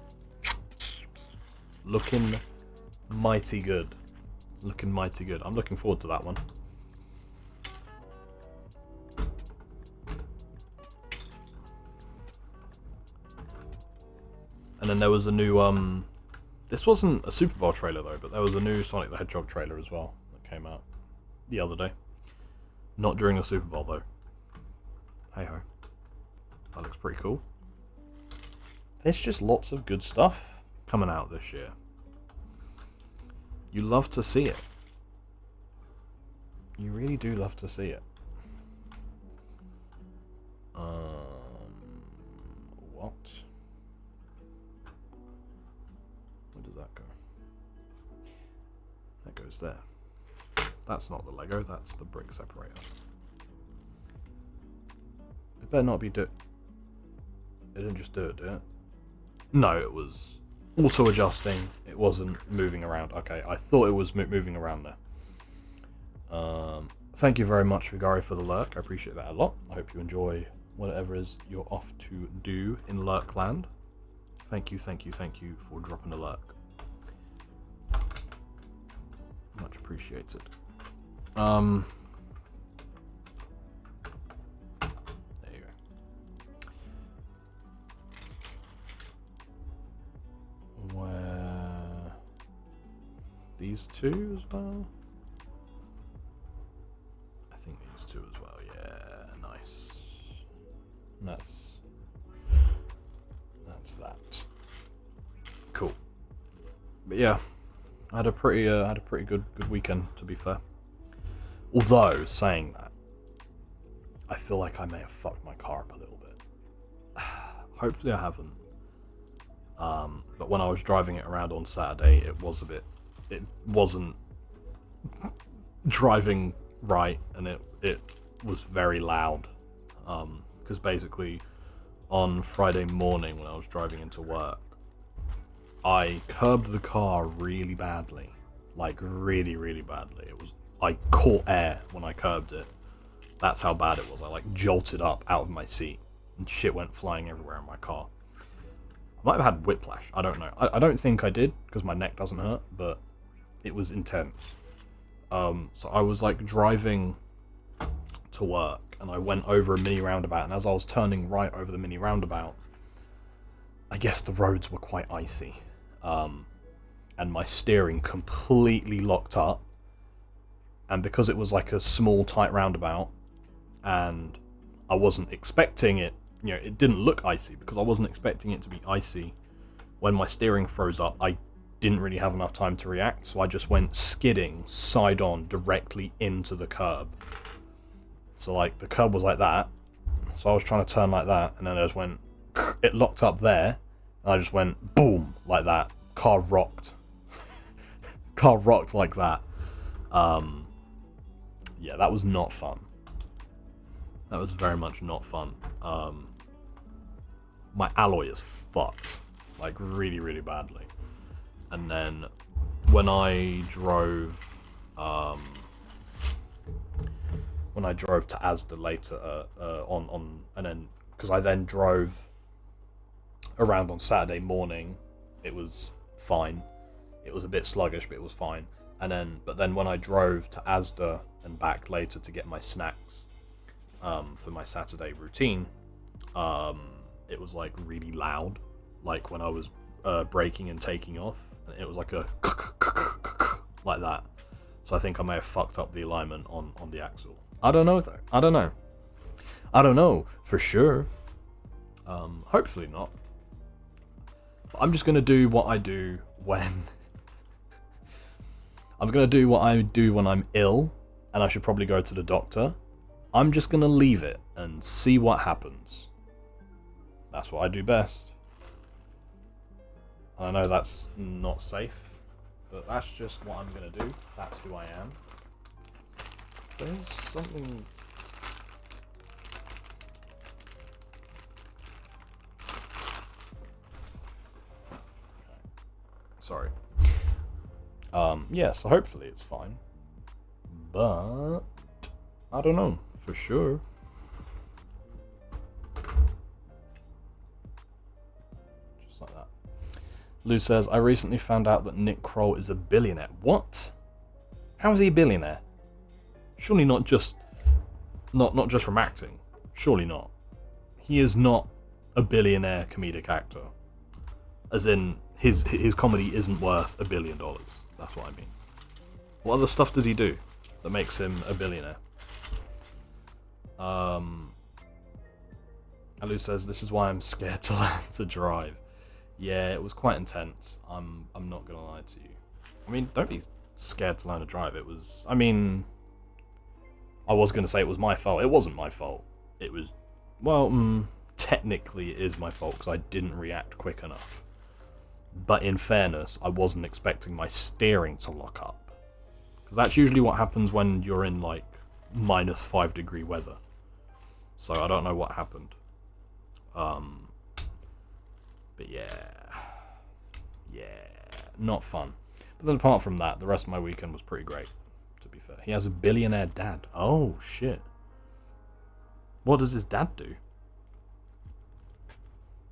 Looking mighty good. I'm looking forward to that one. And then there was a new, this wasn't a Super Bowl trailer though, but there was a new Sonic the Hedgehog trailer as well that came out the other day. Not during the Super Bowl though. Hey ho. That looks pretty cool. There's just lots of good stuff coming out this year. You love to see it. You really do love to see it. What? Where does that go? That goes there. That's not the Lego, that's the brick separator. It better not be It didn't just do it, did it? No, it was auto-adjusting. It wasn't moving around. Okay, I thought it was moving around there. Thank you very much, Vigari, for the lurk. I appreciate that a lot. I hope you enjoy whatever it is you're off to do in Lurkland. Thank you for dropping a lurk. Much appreciated. There you go. Where these two as well? I think these two as well. Yeah, nice. And that's that. Cool. But yeah, I had a pretty good weekend, to be fair. Although saying that, I feel like I may have fucked my car up a little bit. Hopefully I haven't. But when I was driving it around on Saturday, it wasn't driving right, and it was very loud. Because basically, on Friday morning when I was driving into work, I curbed the car really badly, like really, really badly. I caught air when I curbed it. That's how bad it was. I like jolted up out of my seat and shit went flying everywhere in my car. I might have had whiplash. I don't know. I don't think I did because my neck doesn't hurt, but it was intense. So I was like driving to work and I went over a mini roundabout, and as I was turning right over the mini roundabout, I guess the roads were quite icy. And my steering completely locked up. And because it was like a small, tight roundabout, and I wasn't expecting it, it didn't look icy because I wasn't expecting it to be icy. When my steering froze up, I didn't really have enough time to react, so I just went skidding side on directly into the curb. So like the curb was like that, so I was trying to turn like that, and then I just went, it locked up there, and I just went boom like that. Car rocked. Car rocked like that. Yeah, that was not fun. That was very much not fun. My alloy is fucked, like really, really badly. And then when I drove to Asda later, and then because I then drove around on Saturday morning, it was fine. It was a bit sluggish, but it was fine. But then when I drove to Asda and back later to get my snacks for my Saturday routine, it was like really loud, like when I was braking and taking off. It was like a like that. So I think I may have fucked up the alignment on the axle. I don't know though. I don't know for sure. Hopefully not. But I'm just gonna do what I do when I'm ill, and I should probably go to the doctor. I'm just gonna leave it and see what happens. That's what I do best. I know that's not safe, but that's just what I'm gonna do. That's who I am. There's something. Sorry. Yeah, so hopefully it's fine. But I don't know for sure. Just like that. Lou says, I recently found out that Nick Kroll is a billionaire. What? How is he a billionaire? Surely not just from acting. Surely not. He is not a billionaire comedic actor. As in, his comedy isn't worth $1 billion. That's what I mean. What other stuff does he do that makes him a billionaire? Alu says, this is why I'm scared to learn to drive. Yeah, it was quite intense. I'm not gonna lie to you. I mean, don't be scared to learn to drive. It was, I mean, I was gonna say it was my fault. It wasn't my fault. It was, well, technically it is my fault because I didn't react quick enough. But in fairness, I wasn't expecting my steering to lock up. Because that's usually what happens when you're in, like, -5 degree weather. So I don't know what happened. But yeah, not fun. But then apart from that, the rest of my weekend was pretty great, to be fair. He has a billionaire dad. Oh, shit. What does his dad do?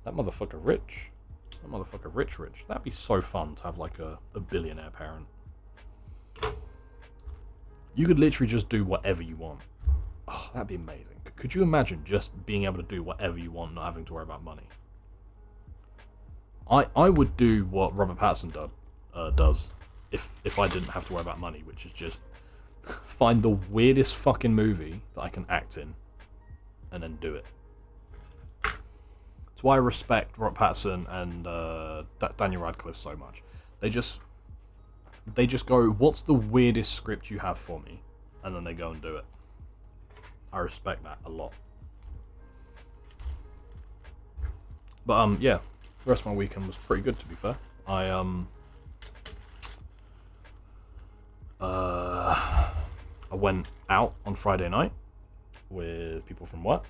That motherfucker rich. That motherfucker rich. That'd be so fun to have like a billionaire parent. You could literally just do whatever you want. Oh, that'd be amazing. Could you imagine just being able to do whatever you want, not having to worry about money? I would do what Robert Pattinson does if I didn't have to worry about money, which is just find the weirdest fucking movie that I can act in and then do it. That's why I respect Robert Pattinson and Daniel Radcliffe so much. They just go, what's the weirdest script you have for me? And then they go and do it. I respect that a lot. But yeah, the rest of my weekend was pretty good, to be fair. I went out on Friday night with people from work.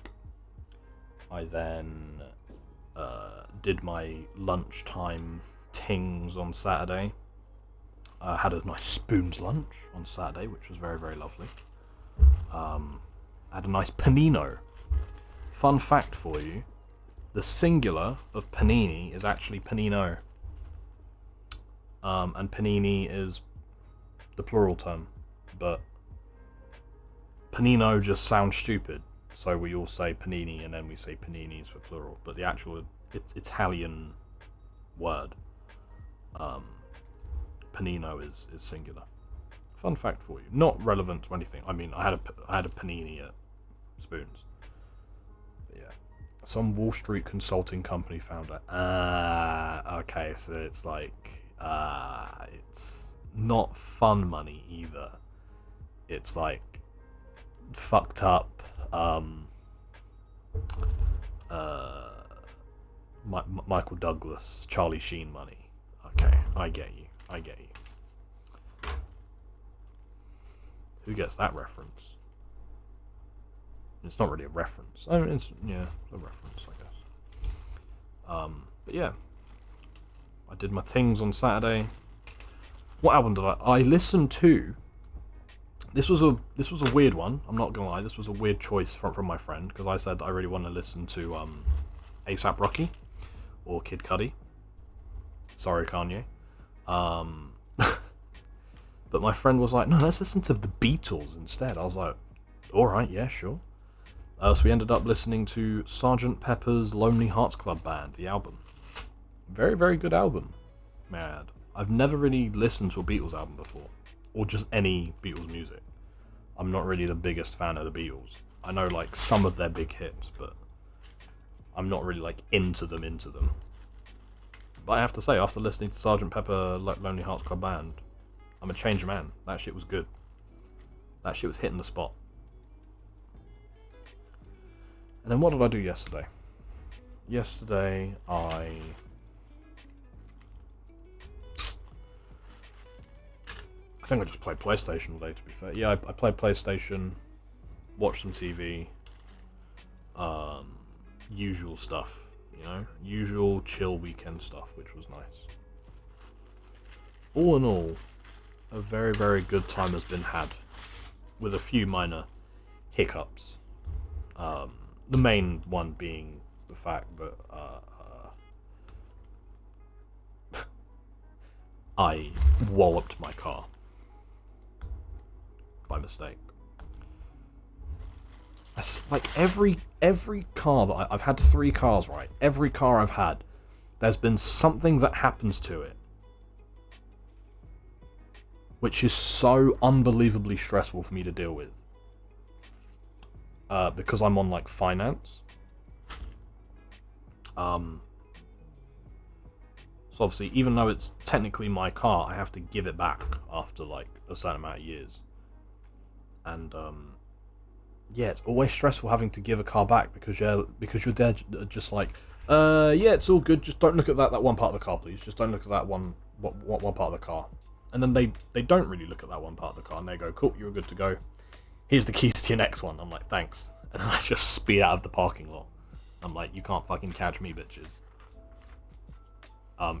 I then did my lunchtime tings on Saturday. I had a nice spoon's lunch on Saturday, which was very, very lovely. I had a nice panino. Fun fact for you, the singular of panini is actually panino. And panini is the plural term, but panino just sounds stupid, so we all say panini and then we say paninis for plural, but the actual Italian word, panino is singular. Fun fact for you, not relevant to anything. I mean, I had a panini at Spoons. But yeah, some Wall Street consulting company founder. Okay, so it's like it's not fun money either. It's like fucked up. Michael Douglas, Charlie Sheen money. Okay, I get you. Who gets that reference? It's not really a reference. I mean, it's a reference, I guess. But yeah, I did my things on Saturday. What album did I listened to? This was a weird one. I'm not gonna lie. This was a weird choice from my friend, because I said I really want to listen to A$AP Rocky or Kid Cudi. Sorry, Kanye. But my friend was like, no, let's listen to the Beatles instead. I was like, alright, yeah, sure. So we ended up listening to Sgt. Pepper's Lonely Hearts Club Band, the album. Very, very good album. Mad. I've never really listened to a Beatles album before, or just any Beatles music. I'm not really the biggest fan of the Beatles. I know like some of their big hits, but I'm not really like into them. But I have to say, after listening to Sgt. Pepper Lonely Hearts Club Band, I'm a changed man. That shit was good. That shit was hitting the spot. And then what did I do yesterday? Yesterday, I think I just played PlayStation all day, to be fair. Yeah, I played PlayStation, watched some TV, usual stuff, you know? Usual chill weekend stuff, which was nice. All in all, a very, very good time has been had, with a few minor hiccups. The main one being the fact that I walloped my car by mistake. Like every car that I've had 3 cars, right? Every car I've had, there's been something that happens to it, which is so unbelievably stressful for me to deal with. Because I'm on like finance. So obviously, even though it's technically my car, I have to give it back after like a certain amount of years. And yeah, it's always stressful having to give a car back because you're there just like, yeah, it's all good. Just don't look at that one part of the car, please. Just don't look at that one part of the car. And then they don't really look at that one part of the car, and they go, cool, you're good to go. Here's the keys to your next one. I'm like, thanks. And then I just speed out of the parking lot. I'm like, you can't fucking catch me, bitches.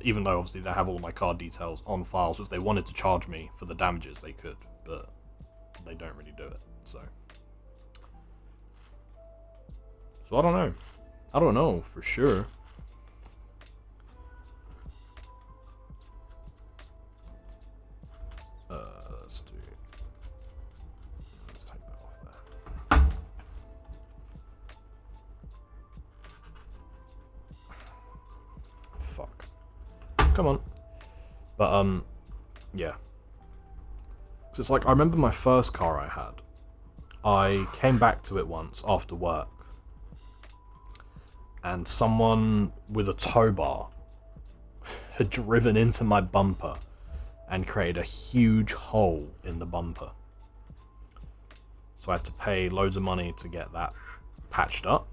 Even though obviously they have all my car details on file, so if they wanted to charge me for the damages, they could, but they don't really do it. So I don't know. I don't know for sure. Let's take that off there. Fuck. Come on. But yeah. 'Cause it's like, I remember my first car I had. I came back to it once after work, and someone with a tow bar had driven into my bumper and created a huge hole in the bumper. So I had to pay loads of money to get that patched up.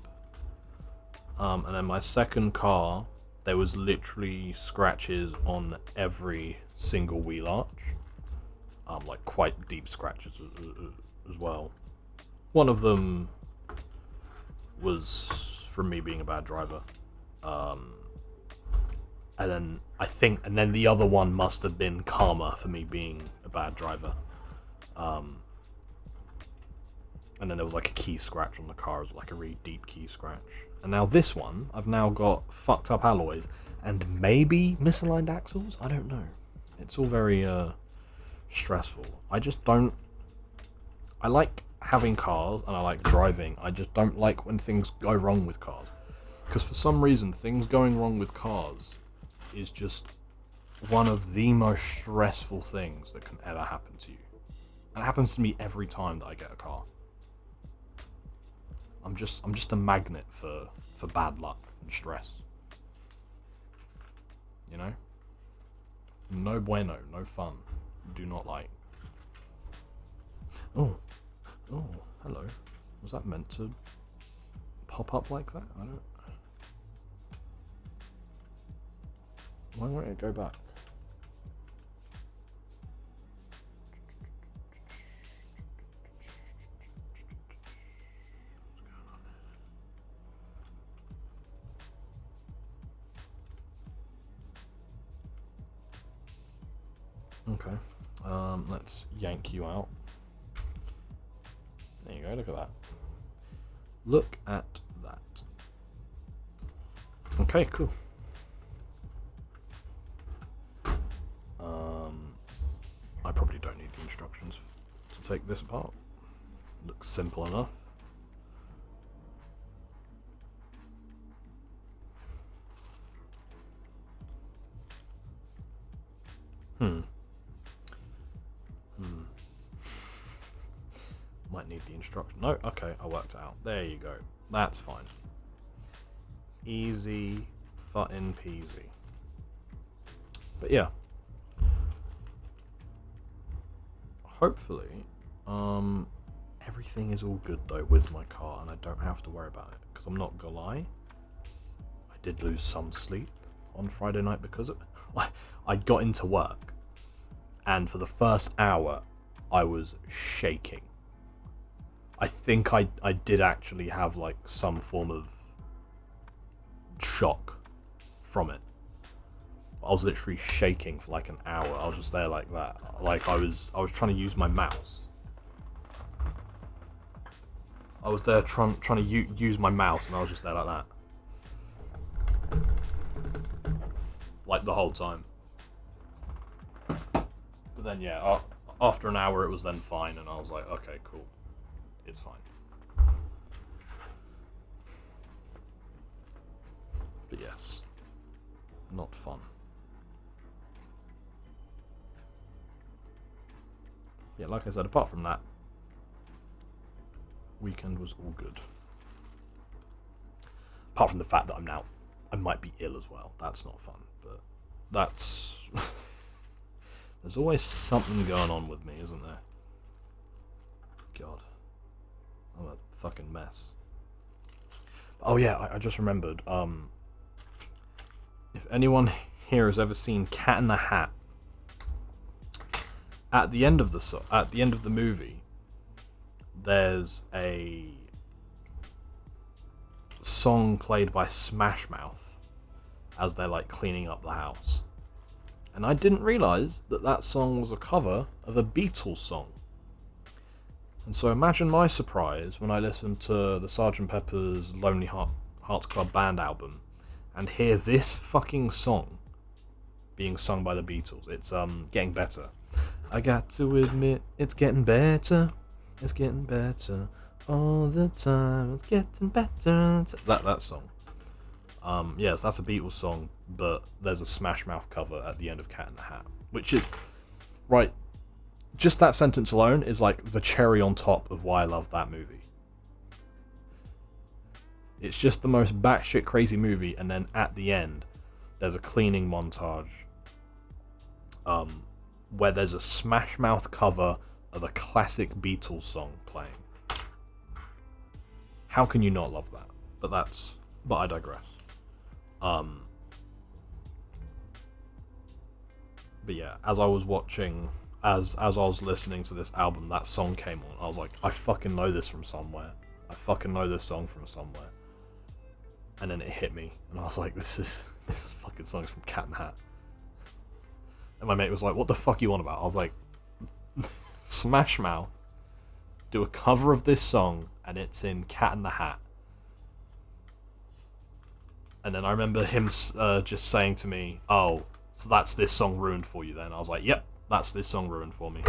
And then my second car, there was literally scratches on every single wheel arch. Like quite deep scratches as well. One of them was from me being a bad driver. And then the other one must have been karma for me being a bad driver. And then there was like a key scratch on the car, as like a really deep key scratch. And now this one, I've now got fucked up alloys and maybe misaligned axles. I don't know. It's all very stressful. I like having cars and I like driving. I just don't like when things go wrong with cars, because for some reason things going wrong with cars is just one of the most stressful things that can ever happen to you. And it happens to me every time that I get a car. I'm just a magnet for bad luck and stress. You know? No bueno, no fun. Do not like. Oh, hello. Was that meant to pop up like that? I don't. Why won't it go back? Okay, let's yank you out. There you go, look at that. Look at that. Okay, cool. I probably don't need the instructions to take this apart. Looks simple enough. Might need the instruction. No, okay, I worked it out. There you go. That's fine. Easy, fucking peasy. But yeah. Hopefully, everything is all good though with my car, and I don't have to worry about it. Because I'm not gonna lie, I did lose some sleep on Friday night because of it. I got into work, and for the first hour, I was shaking. I think I did actually have like some form of shock from it. I was literally shaking for like an hour. I was just there like that. Like I was trying to use my mouse. I was there trying to use my mouse, and I was just there like that. Like the whole time. But then yeah, after an hour it was then fine, and I was like, okay, cool. It's fine. But yes, not fun. Yeah, like I said, apart from that, weekend was all good. Apart from the fact that I might be ill as well. That's not fun, but that's... There's always something going on with me, isn't there? God. I'm a fucking mess. Oh yeah, I just remembered. If anyone here has ever seen Cat in the Hat, at the end of the movie, there's a song played by Smash Mouth, as they're like cleaning up the house. And I didn't realise that that song was a cover of a Beatles song. And so imagine my surprise when I listened to the Sgt. Pepper's Lonely Hearts Club Band album and hear this fucking song being sung by the Beatles. It's getting better. I got to admit, it's getting better. It's getting better all the time. It's getting better. That song. Yes, that's a Beatles song, but there's a Smash Mouth cover at the end of Cat in the Hat, which is, right, just that sentence alone is like the cherry on top of why I love that movie. It's just the most batshit crazy movie, and then at the end, there's a cleaning montage where there's a Smash Mouth cover of a classic Beatles song playing. How can you not love that? But I digress. But yeah, as I was watching, as I was listening to this album, that song came on. I was like, I fucking know this from somewhere. I fucking know this song from somewhere. And then it hit me, and I was like, this fucking song's from Cat in the Hat. And my mate was like, what the fuck you on about? I was like, Smash Mouth do a cover of this song, and it's in Cat in the Hat. And then I remember him just saying to me, oh, so that's this song ruined for you then? I was like, yep, that's this song ruined for me.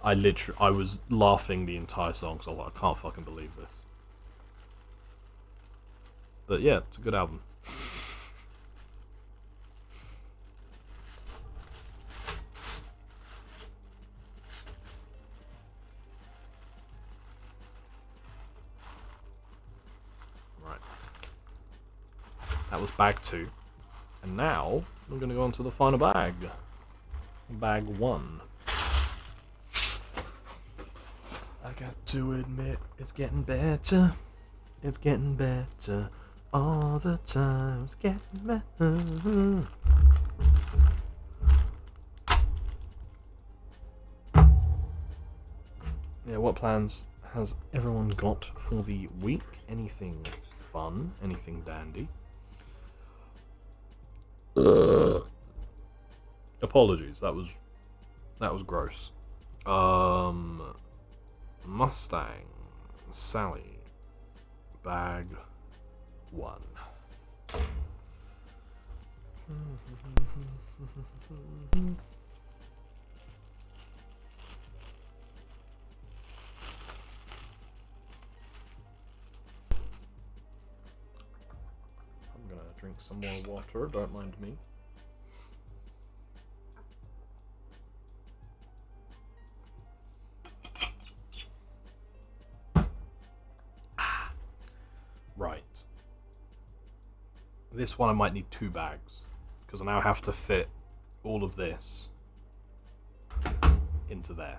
I was laughing the entire song, because I was like, I can't fucking believe this. But yeah, it's a good album. Right. That was bag 2. And now, we're going to go on to the final bag. Bag 1. I got to admit, it's getting better. It's getting better all the time. It's getting better. Yeah, what plans has everyone got for the week? Anything fun? Anything dandy? Apologies, that was gross. Mustang Sally bag 1. I'm gonna drink some more water, don't mind me. Right. This one I might need 2 bags, because I now have to fit all of this into there.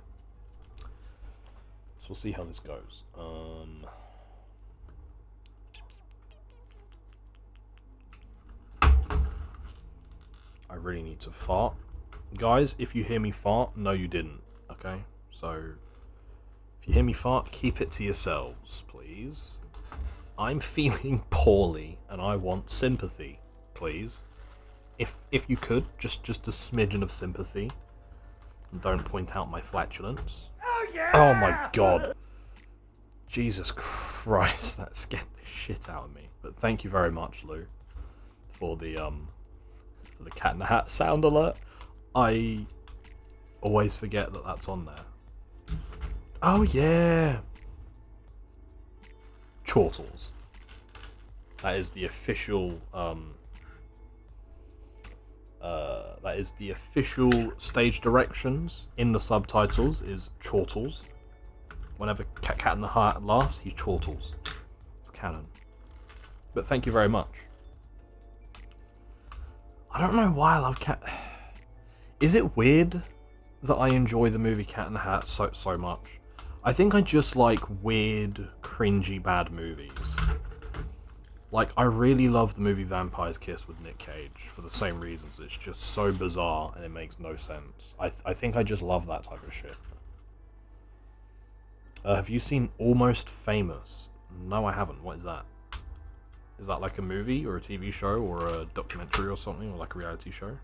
So we'll see how this goes. I really need to fart. Guys, if you hear me fart, no you didn't, okay? So, if you hear me fart, keep it to yourselves, please. I'm feeling poorly, and I want sympathy, please. If you could, just a smidgen of sympathy. And don't point out my flatulence. Oh, yeah! Oh my god. Jesus Christ, that scared the shit out of me. But thank you very much, Lou, for the Cat in the Hat sound alert. I always forget that that's on there. Oh yeah! Chortles. That is the official stage directions in the subtitles is chortles. Whenever Cat in the Hat laughs, he chortles. It's canon. But thank you very much. I don't know why I love Cat. Is it weird that I enjoy the movie Cat in the Hat so much? I think I just like weird, cringy, bad movies. Like, I really love the movie Vampire's Kiss with Nick Cage for the same reasons. It's just so bizarre and it makes no sense. I think I just love that type of shit. Have you seen Almost Famous? No, I haven't. What is that? Is that like a movie or a TV show or a documentary or something, or like a reality show?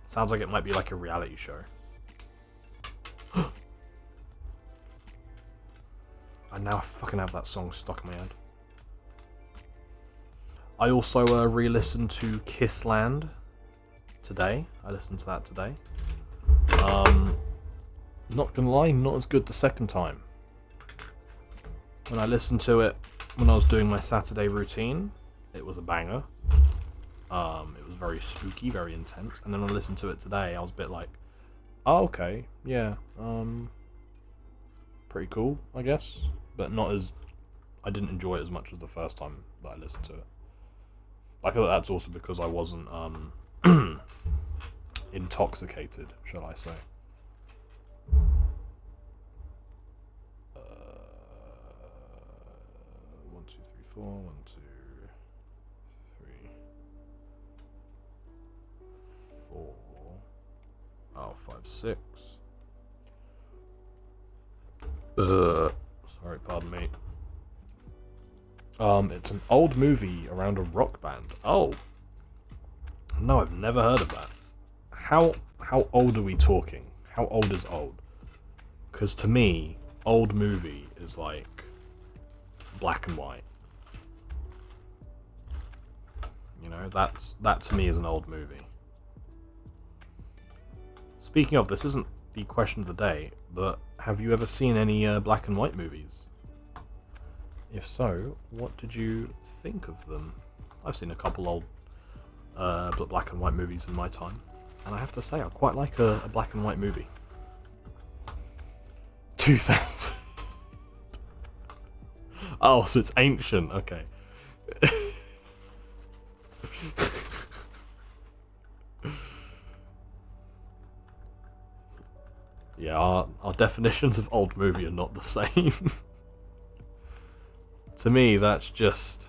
Sounds like it might be like a reality show. I now fucking have that song stuck in my head. I also re-listened to Kissland today. I listened to that today. Not gonna lie, not as good the second time. When I listened to it when I was doing my Saturday routine, it was a banger. It was very spooky, very intense. And then I listened to it today, I was a bit like, oh, okay, yeah, pretty cool, I guess. But not as, I didn't enjoy it as much as the first time that I listened to it. I feel like that's also because I wasn't, intoxicated, shall I say. 1, 2, 3, 4, 1, 2, 3, 4. Oh, 5, 6. Sorry, pardon me. It's an old movie around a rock band. Oh. No, I've never heard of that. How old are we talking? How old is old? Because to me, old movie is like black and white. You know, that to me is an old movie. Speaking of, this isn't the question of the day, but have you ever seen any black and white movies? If so, what did you think of them? I've seen a couple old black and white movies in my time, and I have to say I quite like a black and white movie. 2000. Oh, so it's ancient. Okay. Yeah, our definitions of old movie are not the same. To me, that's just...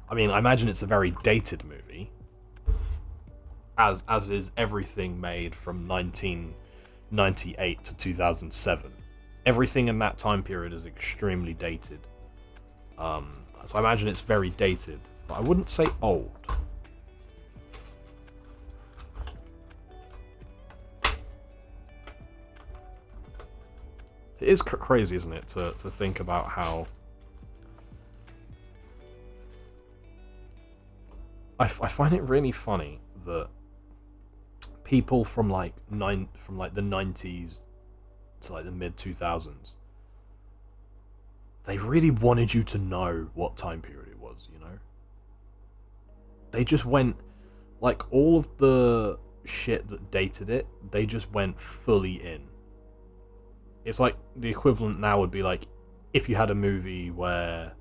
I mean, I imagine it's a very dated movie. As is everything made from 1998 to 2007. Everything in that time period is extremely dated. So I imagine it's very dated, but I wouldn't say old. It is crazy, isn't it, to think about how... I find it really funny that people from like the 90s to like the mid 2000s, they really wanted you to know what time period it was, you know? They just went, like, all of the shit that dated it, they just went fully in. It's like the equivalent now would be like if you had a movie where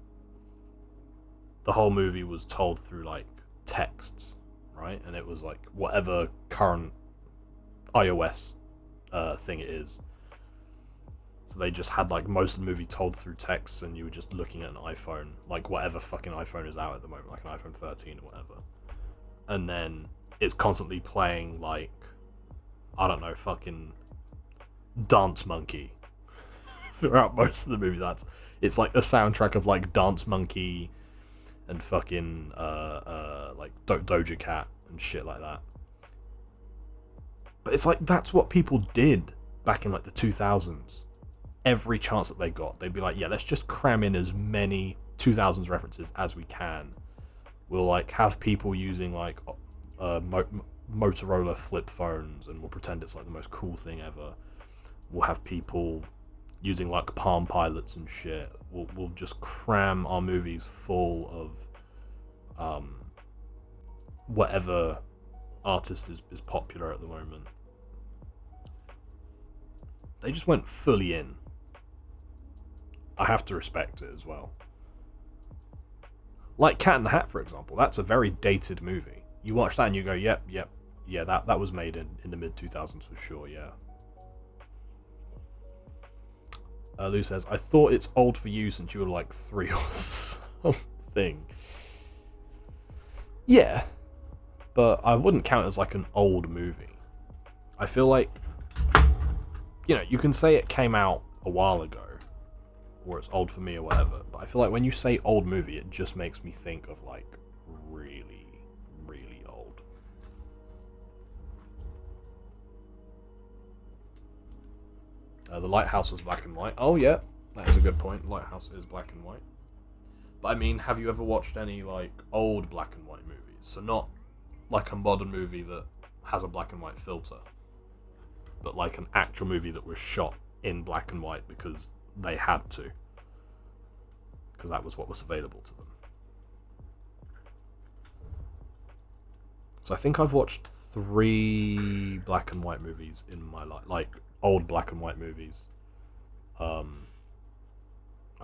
the whole movie was told through like texts, right? And it was like whatever current iOS thing it is. So they just had like most of the movie told through text, and you were just looking at an iPhone, like whatever fucking iPhone is out at the moment, like an iPhone 13 or whatever. And then it's constantly playing like, I don't know, fucking Dance Monkey throughout most of the movie. It's like a soundtrack of like Dance Monkey and fucking like Doja Cat and shit like that. But it's like that's what people did back in like the 2000s. Every chance that they got, they'd be like, yeah, let's just cram in as many 2000s references as we can. We'll like have people using like Motorola flip phones, and we'll pretend it's like the most cool thing ever. We'll have people using like Palm Pilots and shit. We'll just cram our movies full of whatever artist is popular at the moment. They just went fully in. I have to respect it as well. Like Cat in the Hat, for example. That's a very dated movie. You watch that and you go, yep, yeah, that was made in the mid 2000s for sure, yeah. Lou says, I thought it's old for you since you were like 3 or something. Yeah, but I wouldn't count it as like an old movie. I feel like, you know, you can say it came out a while ago, or it's old for me or whatever. But I feel like when you say old movie, it just makes me think of like really, really old. The Lighthouse is black and white. Oh yeah, that is a good point. Lighthouse is black and white. But I mean, have you ever watched any like old black and white movies? So not like a modern movie that has a black and white filter, but like an actual movie that was shot in black and white because they had to, because that was what was available to them. So I think I've watched 3 black and white movies in my life, like old black and white movies. I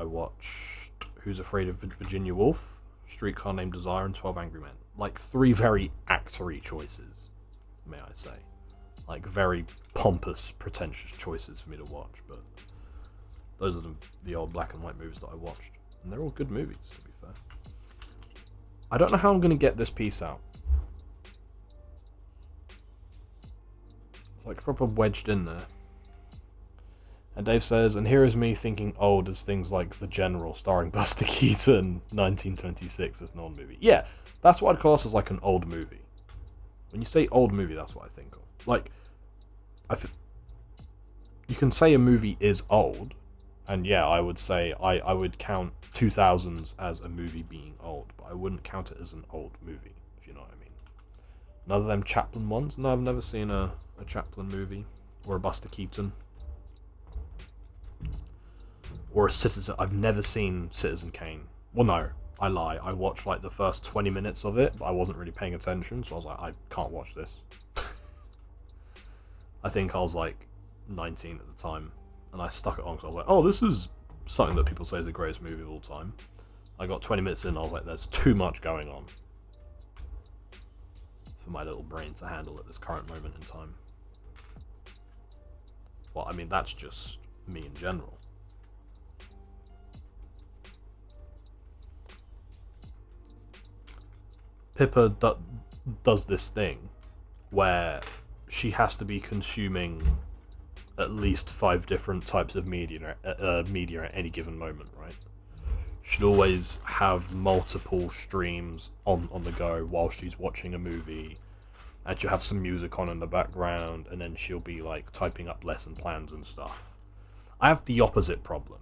watched Who's Afraid of Virginia Woolf, Streetcar Named Desire, and 12 Angry Men. Like 3 very actory choices, may I say. Like very pompous, pretentious choices for me to watch, but those are the old black and white movies that I watched. And they're all good movies, to be fair. I don't know how I'm going to get this piece out. It's like proper wedged in there. And Dave says, and here is me thinking old as things like The General, starring Buster Keaton, 1926, as an old movie. Yeah, that's what I'd class as like an old movie. When you say old movie, that's what I think of. Like, you can say a movie is old, and yeah, I would say I would count 2000s as a movie being old, but I wouldn't count it as an old movie, if you know what I mean. None of them Chaplin ones? No, I've never seen a Chaplin movie, or a Buster Keaton. Or a Citizen. I've never seen Citizen Kane. Well, no, I lie. I watched like the first 20 minutes of it, but I wasn't really paying attention, so I was like, I can't watch this. I think I was like 19 at the time, and I stuck it on because I was like, oh, this is something that people say is the greatest movie of all time. I got 20 minutes in, and I was like, there's too much going on for my little brain to handle at this current moment in time. Well, I mean, that's just me in general. Pippa does this thing where she has to be consuming at least 5 different types of media at any given moment, right? She'd always have multiple streams on the go while she's watching a movie, and she'll have some music on in the background, and then she'll be like typing up lesson plans and stuff. I have the opposite problem.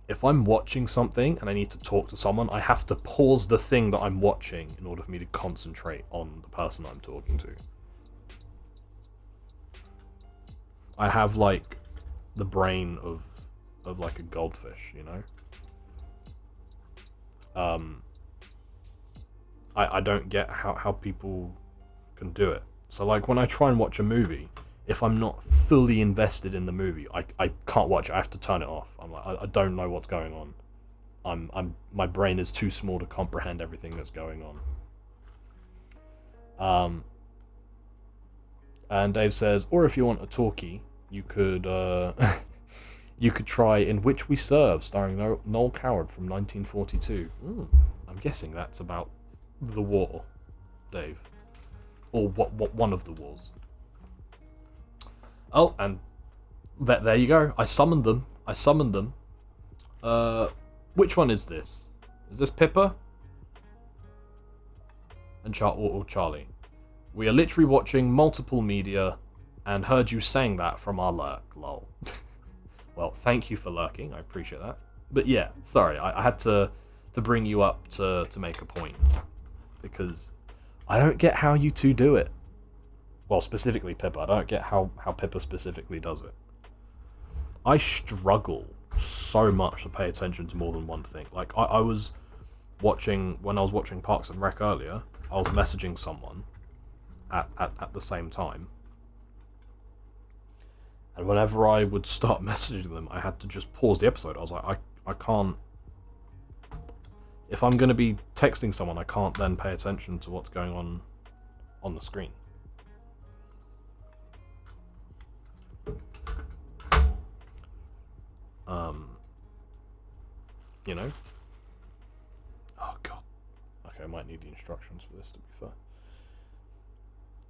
If I'm watching something and I need to talk to someone, I have to pause the thing that I'm watching in order for me to concentrate on the person I'm talking to. I have like the brain of like a goldfish, you know? I don't get how people can do it. So like when I try and watch a movie, if I'm not fully invested in the movie, I can't watch it. I have to turn it off. I'm like, I don't know what's going on. My brain is too small to comprehend everything that's going on. And Dave says, or if you want a talkie, you could you could try In Which We Serve, starring Noel Coward from 1942. I'm guessing that's about the war, Dave, or what one of the wars. Oh, and there you go. I summoned them. Which one is this? Is this Pippa? And Charlie? We are literally watching multiple media and heard you saying that from our lurk, lol. Well, thank you for lurking. I appreciate that. But yeah, sorry. I had to bring you up to make a point, because I don't get how you two do it. Well, specifically Pippa. I don't get how Pippa specifically does it. I struggle so much to pay attention to more than one thing. Like, I was watching, when I was watching Parks and Rec earlier, I was messaging someone at the same time. And whenever I would start messaging them, I had to just pause the episode. I was like, I can't... If I'm going to be texting someone, I can't then pay attention to what's going on the screen. You know? Oh, God. Okay, I might need the instructions for this, to be fair.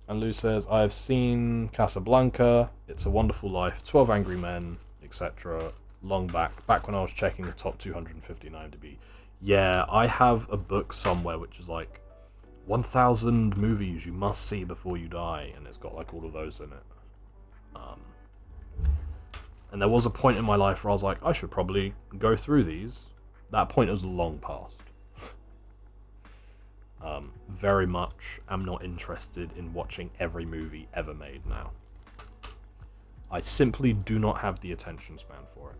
And Lou says, I have seen Casablanca, It's a Wonderful Life, 12 Angry Men, etc. long back when I was checking the top 259 to be. Yeah, I have a book somewhere which is like 1,000 movies you must see before you die, and it's got like all of those in it. And there was a point in my life where I was like, I should probably go through these. That point is long past. Very much am not interested in watching every movie ever made now. I simply do not have the attention span for it.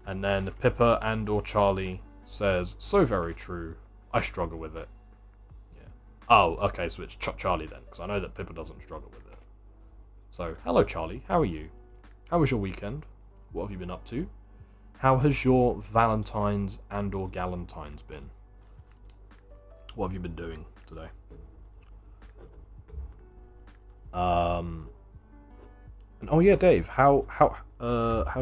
And then Pippa and or Charlie says, so very true. I struggle with it. Yeah. Oh, okay, so it's Charlie then, because I know that Pippa doesn't struggle with it. So, hello Charlie, how are you? How was your weekend? What have you been up to? How has your Valentine's and or Galentine's been? What have you been doing today? And oh yeah, Dave, how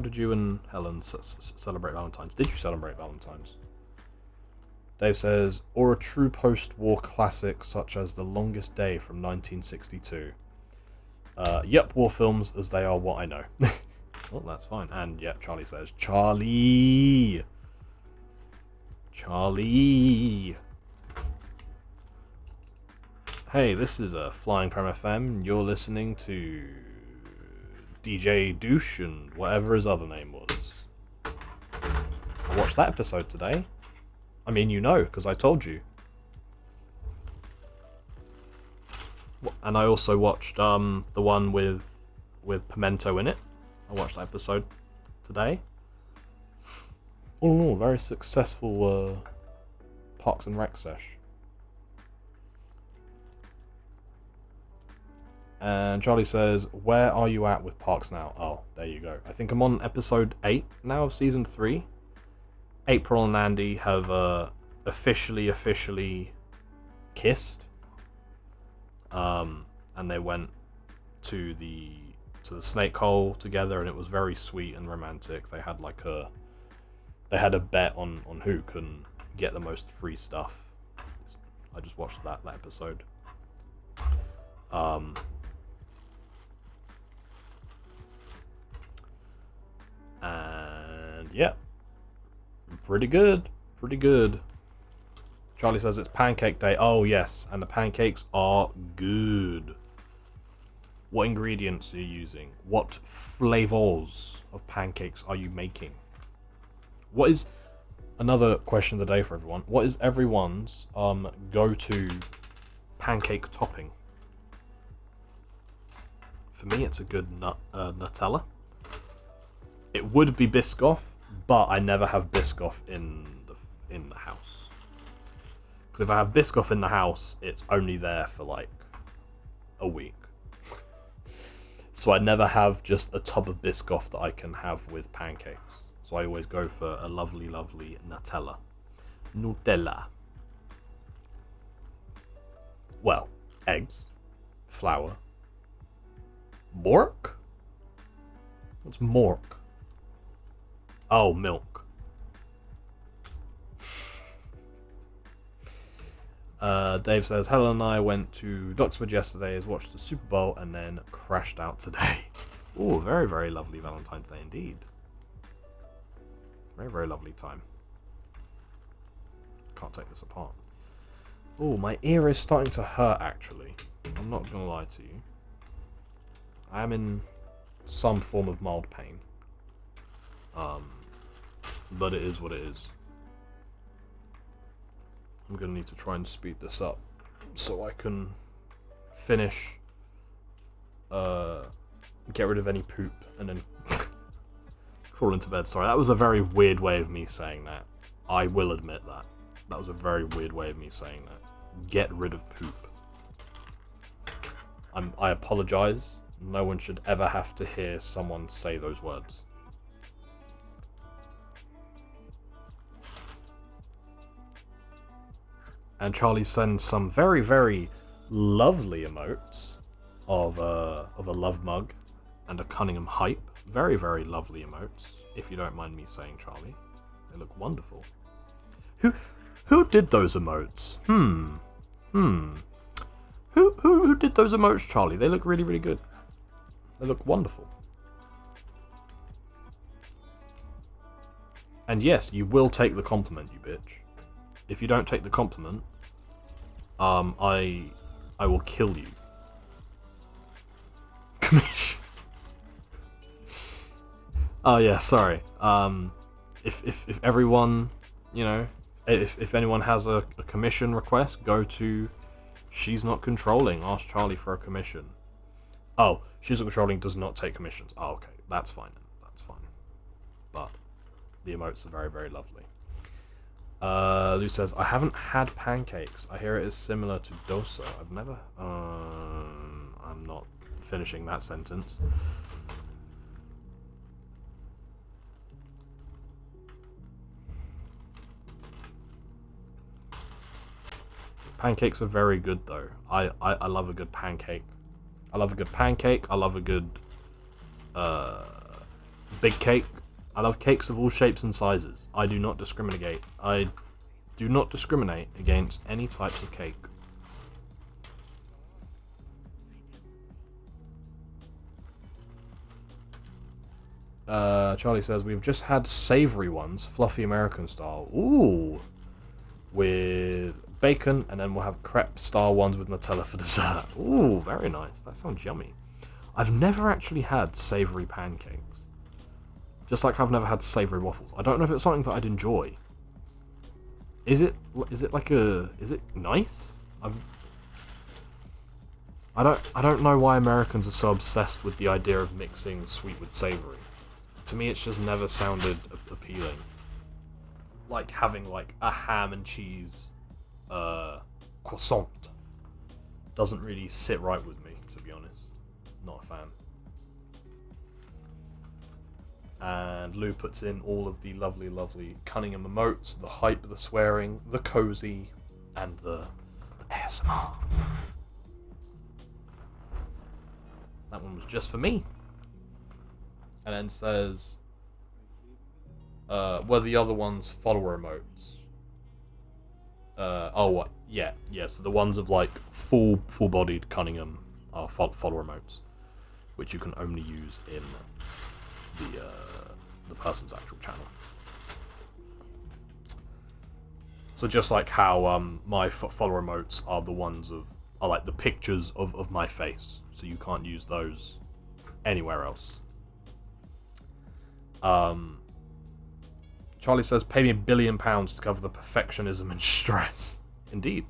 did you and Helen celebrate Valentine's? Did you celebrate Valentine's? Dave says, or a true post-war classic such as The Longest Day from 1962. Yep, war films as they are what I know. Well, that's fine. And yep, Charlie says, Charlie. Hey, this is a FlyingPrem FM. You're listening to DJ Douche and whatever his other name was. I watched that episode today. I mean, you know, because I told you. And I also watched the one with Pimento in it. I watched that episode today. All in all, very successful Parks and Rec sesh. And Charlie says, where are you at with Parks now? Oh, there you go. I think I'm on episode 8 now of season 3. April and Andy have officially kissed. And they went to the snake hole together, and it was very sweet and romantic. They had a bet on who can get the most free stuff. I just watched that episode. And yeah, pretty good. Charlie says it's pancake day. Oh yes, and the pancakes are good. What ingredients are you using? What flavors of pancakes are you making? What is another question of the day for everyone? What is everyone's go-to pancake topping? For me, it's a good Nutella. It would be Biscoff, but I never have Biscoff in the house. Because if I have Biscoff in the house, it's only there for like a week. So I never have just a tub of Biscoff that I can have with pancakes. So I always go for a lovely Nutella. Well, eggs, flour, mork? What's mork? Oh, milk. Dave says, Helen and I went to Doxford yesterday, watched the Super Bowl, and then crashed out today. Oh, very, very lovely Valentine's Day indeed. Very, very lovely time. Can't take this apart. Oh, my ear is starting to hurt, actually. I'm not going to lie to you. I am in some form of mild pain. But it is what it is. I'm going to need to try and speed this up so I can finish, get rid of any poop, and then crawl into bed. Sorry, that was a very weird way of me saying that. I will admit that. That was a very weird way of me saying that. Get rid of poop. I apologize. No one should ever have to hear someone say those words. And Charlie sends some very, very lovely emotes of a love mug and a Cunningham hype. Very, very lovely emotes, if you don't mind me saying, Charlie. They look wonderful. Who did those emotes? Who did those emotes, Charlie? They look really, really good. They look wonderful. And yes, you will take the compliment, you bitch. If you don't take the compliment, I will kill you. Oh yeah, sorry. If everyone, if anyone has a commission request, go to She's Not Controlling. Ask Charlie for a commission. Oh, She's Not Controlling does not take commissions. Oh, okay, that's fine. That's fine. But the emotes are very, very lovely. Lou says, I haven't had pancakes. I hear it is similar to dosa. I've never... I'm not finishing that sentence. Pancakes are very good, though. I love a good pancake. I love a good pancake. I love a good big cake. I love cakes of all shapes and sizes. I do not discriminate. I do not discriminate against any types of cake. Charlie says, we've just had savory ones, fluffy American style. Ooh. With bacon, and then we'll have crepe style ones with Nutella for dessert. Ooh, very nice. That sounds yummy. I've never actually had savory pancakes. Just like I've never had savory waffles. I don't know if it's something that I'd enjoy. Is it nice? I don't know why Americans are so obsessed with the idea of mixing sweet with savory. To me, it's just never sounded appealing. Like having like a ham and cheese croissant doesn't really sit right with me, to be honest. Not a fan. And Lou puts in all of the lovely, lovely Cunningham emotes, the hype, the swearing, the cozy, and the ASMR. That one was just for me. And then says, were the other ones follower emotes? So the ones of like full-bodied Cunningham are follower emotes, which you can only use in the person's actual channel. So just like how my follower emotes are the ones are like the pictures of my face, so you can't use those anywhere else. Charlie says, pay me £1 billion to cover the perfectionism and stress. Indeed.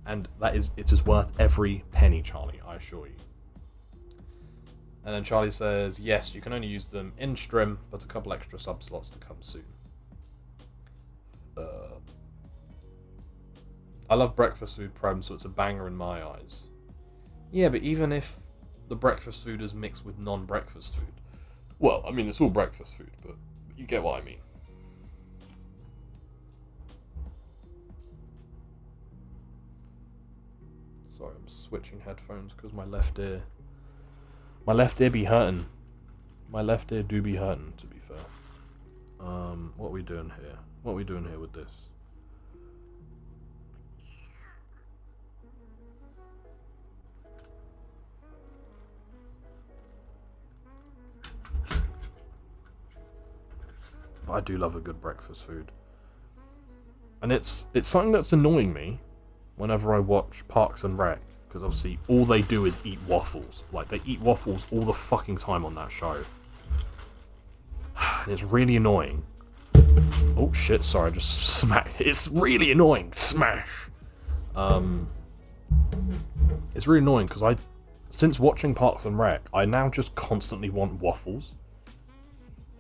And it is worth every penny, Charlie, I assure you. And then Charlie says, yes, you can only use them in Strim, but a couple extra sub slots to come soon. I love breakfast food, Prem, so it's a banger in my eyes. Yeah, but even if the breakfast food is mixed with non-breakfast food, well, I mean, it's all breakfast food, but you get what I mean. Sorry, I'm switching headphones because my left ear be hurting. My left ear do be hurting, to be fair. What are we doing here? What are we doing here with this? But I do love a good breakfast food. And it's something that's annoying me whenever I watch Parks and Rec, because obviously all they do is eat waffles. Like, they eat waffles all the fucking time on that show. And it's really annoying. Oh shit, sorry, I just smacked. It's really annoying. Smash. It's really annoying because since watching Parks and Rec, I now just constantly want waffles.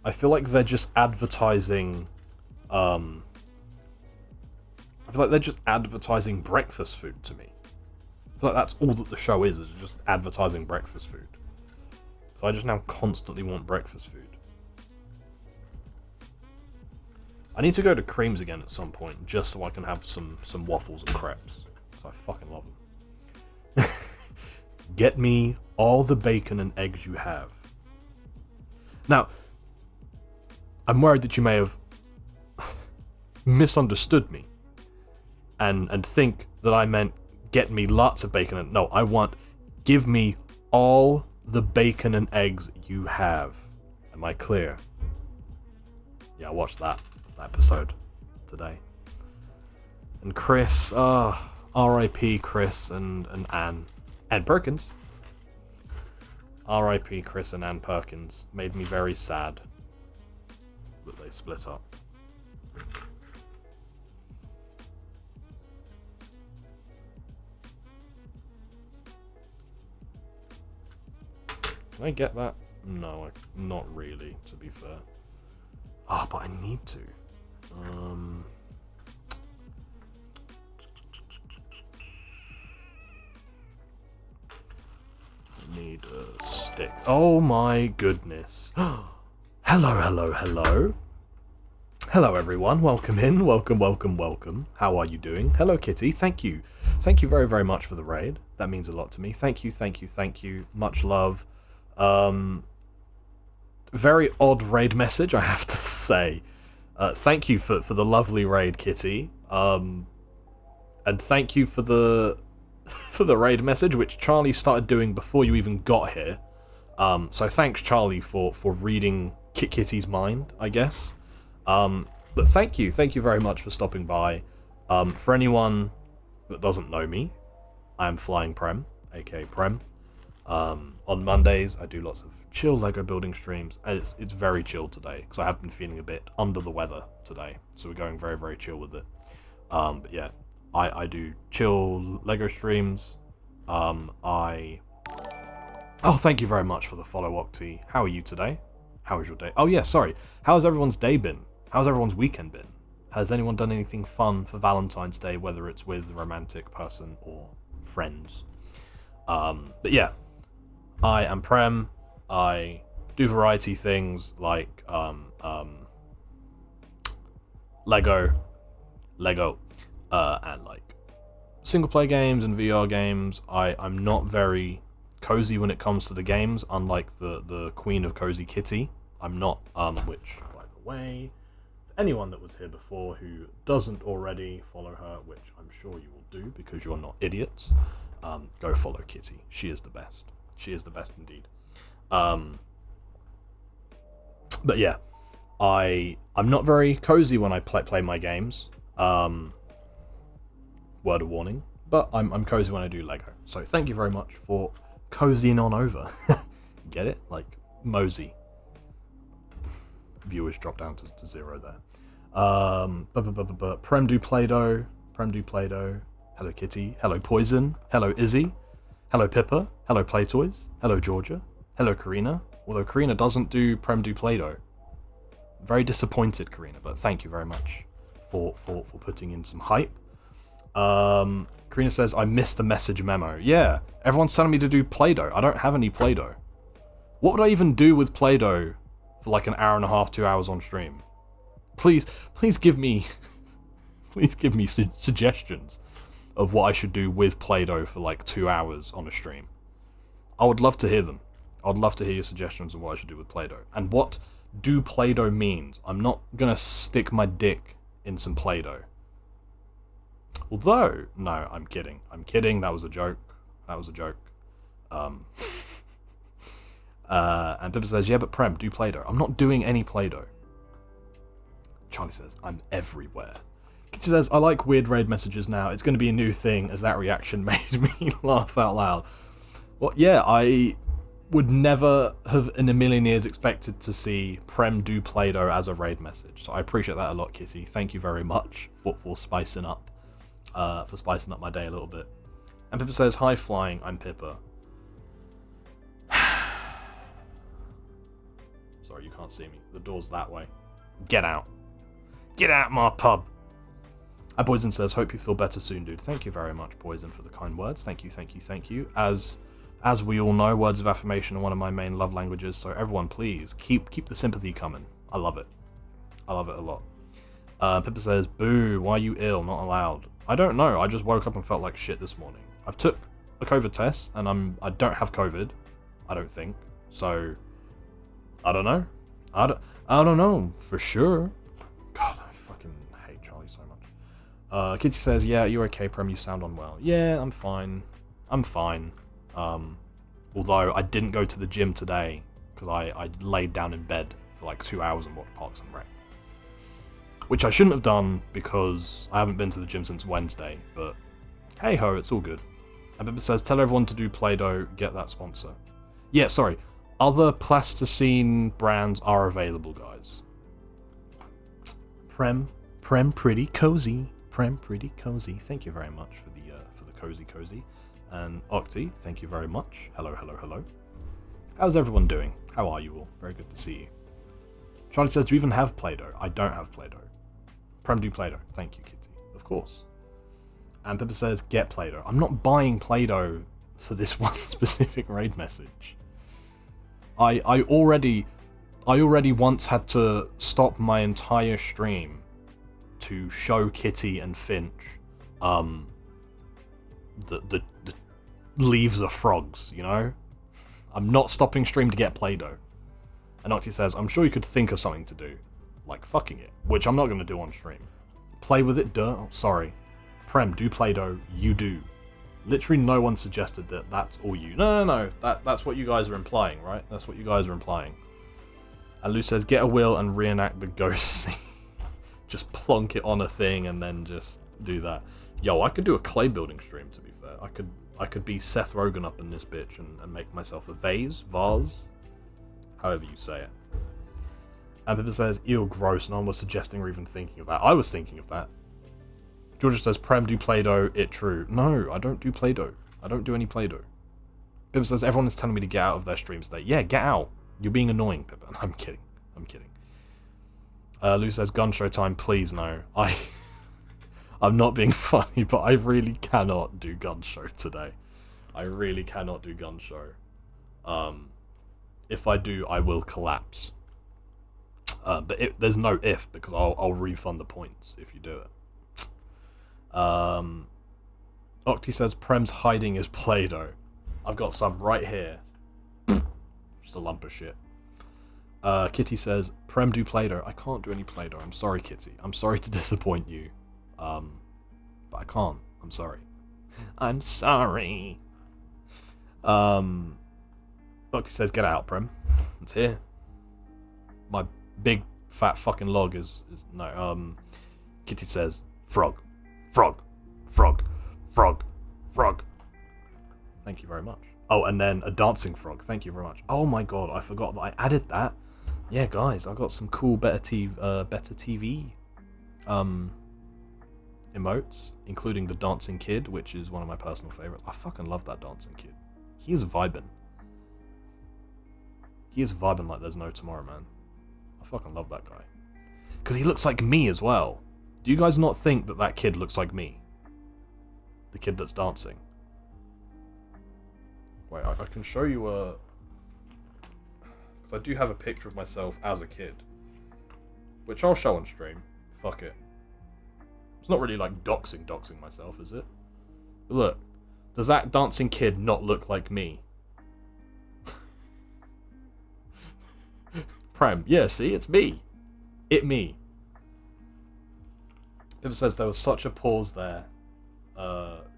I feel like they're just advertising, I feel like they're just advertising breakfast food to me. I feel like that's all that the show is just advertising breakfast food. So I just now constantly want breakfast food. I need to go to Creams again at some point, just so I can have some waffles and crepes. Because I fucking love them. Get me all the bacon and eggs you have. Now, I'm worried that you may have misunderstood me and think that I meant get me lots of bacon and... No, I want give me all the bacon and eggs you have. Am I clear? Yeah, I watched that episode today. And Chris, R.I.P. Chris and Anne. Anne Perkins. R.I.P. Chris and Anne Perkins. Made me very sad that they split up. Can I get that? No, not really, to be fair. Ah, but I need to. I need a stick. Oh my goodness. Hello. Hello everyone, welcome in, welcome. How are you doing? Hello Kitty, thank you. Thank you very, very much for the raid. That means a lot to me. Thank you. Much love. Very odd raid message, I have to say. Thank you for the lovely raid, Kitty. And thank you for the raid message, which Charlie started doing before you even got here. So thanks, Charlie, for reading Kitty's mind, I guess. But thank you very much for stopping by. For anyone that doesn't know me, I am FlyingPrem, aka Prem. On Mondays, I do lots of chill Lego building streams, and it's very chill today, because I have been feeling a bit under the weather today, so we're going very, very chill with it. But yeah, I do chill Lego streams. Oh, thank you very much for the follow, Octi. How are you today? How was your day? Oh yeah, sorry. How's everyone's day been? How's everyone's weekend been? Has anyone done anything fun for Valentine's Day, whether it's with a romantic person or friends? But yeah, I am Prem. I do variety things like Lego, and like single player games and VR games. I'm not very cozy when it comes to the games, unlike the Queen of Cozy Kitty. I'm not, which, by the way, anyone that was here before who doesn't already follow her, which I'm sure you will do because you're not idiots, go follow Kitty. She is the best. She is the best indeed. But yeah, I'm not very cozy when I play my games. Word of warning. But I'm cozy when I do Lego. So thank you very much for cozying on over. Get it? Like mosey. Viewers drop down to 0 there. Prem do Play-Doh. Hello Kitty. Hello Poison. Hello Izzy. Hello Pippa. Hello Playtoys. Hello Georgia. Hello Karina. Although Karina doesn't do Prem do Play-Doh. Very disappointed, Karina, but thank you very much for putting in some hype. Karina says, I missed the message memo. Yeah, everyone's telling me to do Play-Doh. I don't have any Play-Doh. What would I even do with Play-Doh for like an hour and a half, 2 hours on stream? Please give me suggestions of what I should do with Play-Doh for like 2 hours on a stream. I would love to hear them. I'd love to hear your suggestions on what I should do with Play-Doh. And what do Play-Doh means. I'm not gonna stick my dick in some Play-Doh. Although, no, I'm kidding. That was a joke. And Pippa says, yeah, but Prem, do Play-Doh. I'm not doing any Play-Doh. Charlie says, I'm everywhere. Kitty says, I like weird raid messages now. It's going to be a new thing, as that reaction made me laugh out loud. Well, yeah, I would never have in a million years expected to see Prem do Play-Doh as a raid message. So I appreciate that a lot, Kitty. Thank you very much for spicing up my day a little bit. And Pippa says, hi Flying, I'm Pippa. Sorry, you can't see me. The door's that way. Get out. Get out my pub. And Poison says, hope you feel better soon, dude. Thank you very much, Poison, for the kind words. Thank you. As we all know, words of affirmation are one of my main love languages, so everyone, please, keep the sympathy coming. I love it. I love it a lot. Pippa says, boo, why are you ill? Not allowed. I don't know. I just woke up and felt like shit this morning. I've took a COVID test, and I don't have COVID. I don't think. So, I don't know. I don't know for sure. God, I fucking hate Charlie so much. Kitty says, yeah, you're okay, Prem, you sound unwell. Yeah, I'm fine. Although I didn't go to the gym today because I laid down in bed for like 2 hours and watched Parks and Rec. which I shouldn't have done because I haven't been to the gym since Wednesday, but hey ho, it's all good. And Pippa says, tell everyone to do Play-Doh, get that sponsor. Yeah, sorry. Other plasticine brands are available, guys. Prem pretty cozy. Prem pretty cozy. Thank you very much for the cozy. And Octi, thank you very much. Hello. How's everyone doing? How are you all? Very good to see you. Charlie says, do you even have Play-Doh? I don't have Play-Doh. Prem do Play-Doh. Thank you, Kitty. Of course. And Pippa says, get Play-Doh. I'm not buying Play-Doh for this one specific raid message. I already once had to stop my entire stream to show Kitty and Finch the leaves are frogs, you know? I'm not stopping stream to get Play-Doh. And Octi says, I'm sure you could think of something to do. Like fucking it. Which I'm not going to do on stream. Play with it, duh. Oh, sorry. Prem, do Play-Doh. You do. Literally no one suggested that that's all you. No. That's what you guys are implying, right? That's what you guys are implying. And Lou says, get a wheel and reenact the ghost scene. Just plonk it on a thing and then just do that. Yo, I could do a clay building stream, to be fair. I could be Seth Rogen up in this bitch and make myself a vase, however you say it. And Pippa says, ew, gross, no one was suggesting or even thinking of that. I was thinking of that. Georgia says, Prem, do Play-Doh, it true. No, I don't do Play-Doh. I don't do any Play-Doh. Pippa says, everyone is telling me to get out of their streams today. Yeah, get out. You're being annoying, Pippa. I'm kidding. Lou says, gun show time, please no. I'm not being funny, but I really cannot do gun show today. I really cannot do gun show. If I do, I will collapse. But there's no if, because I'll refund the points if you do it. Octi says, Prem's hiding his Play-Doh. I've got some right here. Just a lump of shit. Kitty says, Prem do Play-Doh. I can't do any Play-Doh. I'm sorry, Kitty. I'm sorry to disappoint you. But I can't. I'm sorry. I'm sorry. Octi says, get out, Prem. It's here. My big fat fucking log is no. Kitty says, frog. Thank you very much. Oh, and then a dancing frog. Thank you very much. Oh my god, I forgot that I added that. Yeah, guys, I got some cool better TV emotes, including the dancing kid, which is one of my personal favorites. I fucking love that dancing kid. He is vibing. He is vibing like there's no tomorrow, man. I fucking love that guy. Because he looks like me as well. Do you guys not think that kid looks like me? The kid that's dancing. Wait, I can show you a... Because I do have a picture of myself as a kid. Which I'll show on stream. Fuck it. It's not really like doxing myself, is it? But look. Does that dancing kid not look like me? Prem. Yeah, see? It's me. Me. It says there was such a pause there.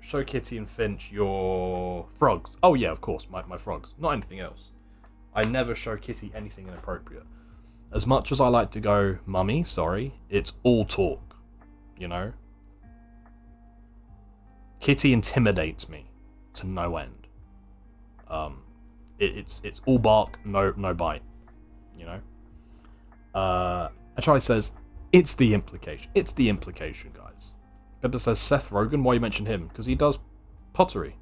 Show Kitty and Finch your frogs. Oh yeah, of course, my frogs. Not anything else. I never show Kitty anything inappropriate. As much as I like to go, Mummy, sorry, it's all talk. You know? Kitty intimidates me to no end. It's all bark, no bite. You know? And Charlie says, it's the implication. It's the implication, guys. Pippa says, Seth Rogen, why you mention him? Because he does pottery.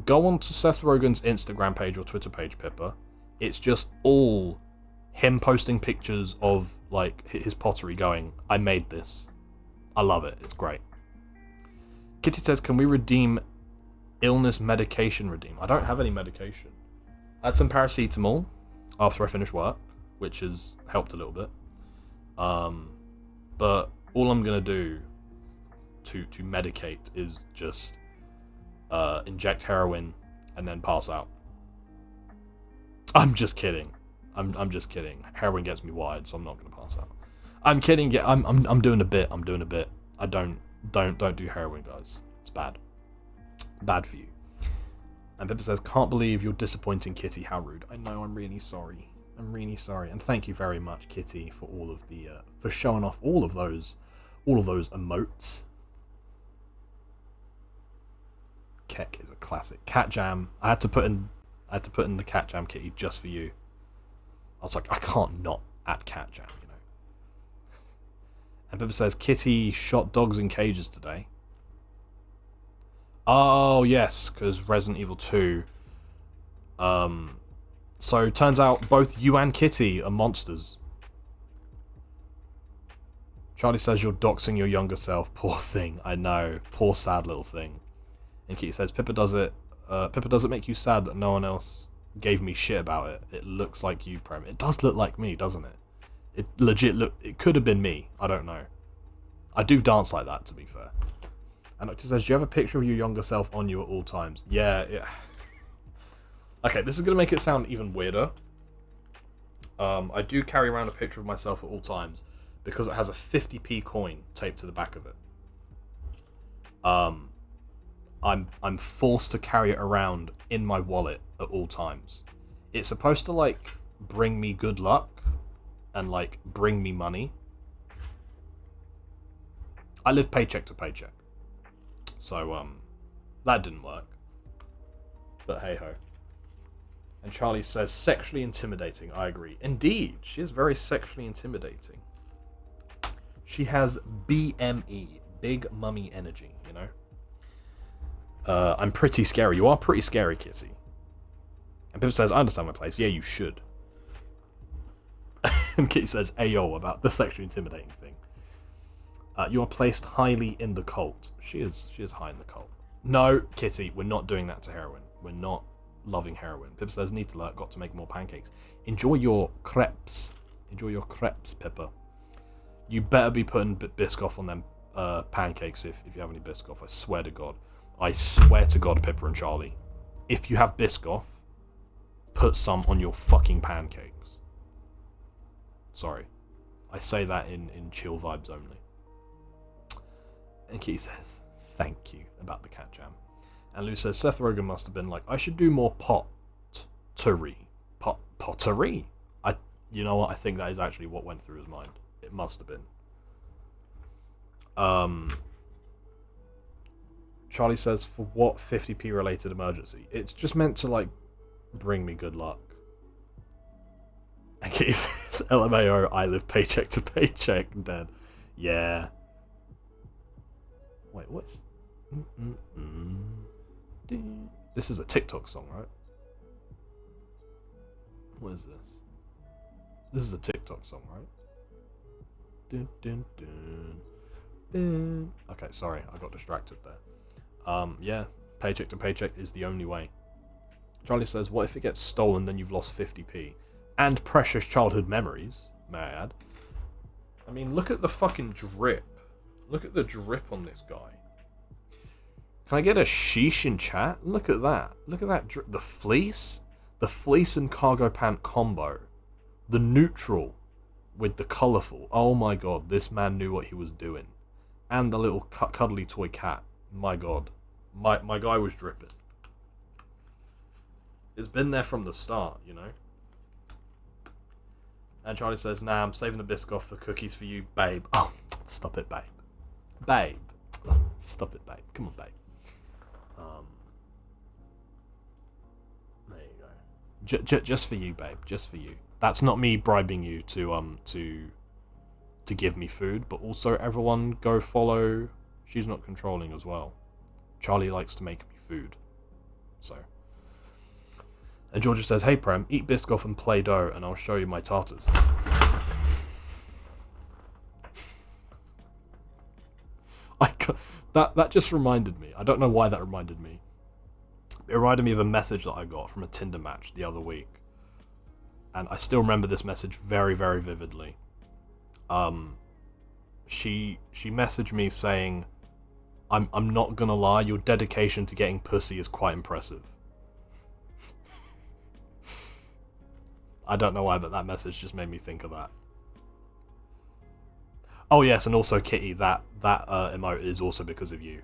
Go on to Seth Rogen's Instagram page or Twitter page, Pippa. It's just all him posting pictures of, like, his pottery going, I made this. I love it. It's great. Kitty says, can we redeem illness medication redeem? I don't have any medication. I had some paracetamol after I finished work, which has helped a little bit. But all I'm going to do to medicate is just inject heroin and then pass out. I'm just kidding. I'm just kidding. Heroin gets me wired, so I'm not going to pass out. I'm kidding. Yeah, I'm doing a bit. I don't do heroin, guys. It's bad. Bad for you. And Pippa says, can't believe you're disappointing Kitty. How rude. I know, I'm really sorry. I'm really sorry. And thank you very much, Kitty, for all of the for showing off all of those emotes. Keck is a classic. Cat Jam. I had to put in the Cat Jam, Kitty, just for you. I was like, I can't not add Cat Jam, you know. And Pippa says, Kitty shot dogs in cages today. Oh, yes, because Resident Evil 2. So turns out both you and Kitty are monsters. Charlie says you're doxing your younger self. Poor thing. I know. Poor sad little thing. And Kitty says, Pippa does it make you sad that no one else gave me shit about it? It looks like you, Prem. It does look like me, doesn't it? It legit it could have been me. I don't know. I do dance like that, to be fair. And Doctor says, do you have a picture of your younger self on you at all times? Yeah. Okay, this is going to make it sound even weirder. I do carry around a picture of myself at all times because it has a 50p coin taped to the back of it. I'm forced to carry it around in my wallet at all times. It's supposed to, like, bring me good luck and, like, bring me money. I live paycheck to paycheck. So, that didn't work. But hey-ho. And Charlie says, sexually intimidating. I agree. Indeed, she is very sexually intimidating. She has BME, big mummy energy, you know? I'm pretty scary. You are pretty scary, Kitty. And Pip says, I understand my place. Yeah, you should. And Kitty says, ayo, about the sexually intimidating thing. You are placed highly in the cult. She is high in the cult. No, Kitty, we're not doing that to heroin. We're not loving heroin. Pippa says, need to learn, got to make more pancakes. Enjoy your crepes. Enjoy your crepes, Pippa. You better be putting Biscoff on them pancakes if you have any Biscoff. I swear to God. I swear to God, Pippa and Charlie. If you have Biscoff, put some on your fucking pancakes. Sorry. I say that in chill vibes only. And Kitty says, thank you, about the cat jam. And Lou says, Seth Rogen must have been like, I should do more pottery. Pottery? You know what? I think that is actually what went through his mind. It must have been. Charlie says, for what 50p related emergency? It's just meant to, like, bring me good luck. And Kitty says, LMAO, I live paycheck to paycheck. Dead. Yeah. Wait, what's... This is a TikTok song, right? What is this? This is a TikTok song, right? Dun, dun, dun, dun. Okay, sorry, I got distracted there. Yeah, paycheck to paycheck is the only way. Charlie says, what if it gets stolen, then you've lost 50p? And precious childhood memories, may I add. I mean, look at the fucking drip. Look at the drip on this guy. Can I get a sheesh in chat? Look at that. Look at that drip. The fleece and cargo pant combo. The neutral with the colourful. Oh my god, this man knew what he was doing. And the little cuddly toy cat. My god. My guy was dripping. It's been there from the start, you know? And Charlie says, nah, I'm saving the Biscoff for cookies for you, babe. Oh, stop it, babe. Babe. Stop it, babe. Come on, babe. There you go. Just for you, babe. Just for you. That's not me bribing you to give me food, but also everyone go follow She's Not Controlling as well. Charlie likes to make me food. So. And Georgia says, hey Prem, eat Biscoff and Play-Doh and I'll show you my tartars. That just reminded me. I don't know why that reminded me. It reminded me of a message that I got from a Tinder match the other week. And I still remember this message very, very vividly. She messaged me saying, I'm not gonna lie, your dedication to getting pussy is quite impressive. I don't know why, but that message just made me think of that. Oh yes, and also Kitty, that emote is also because of you.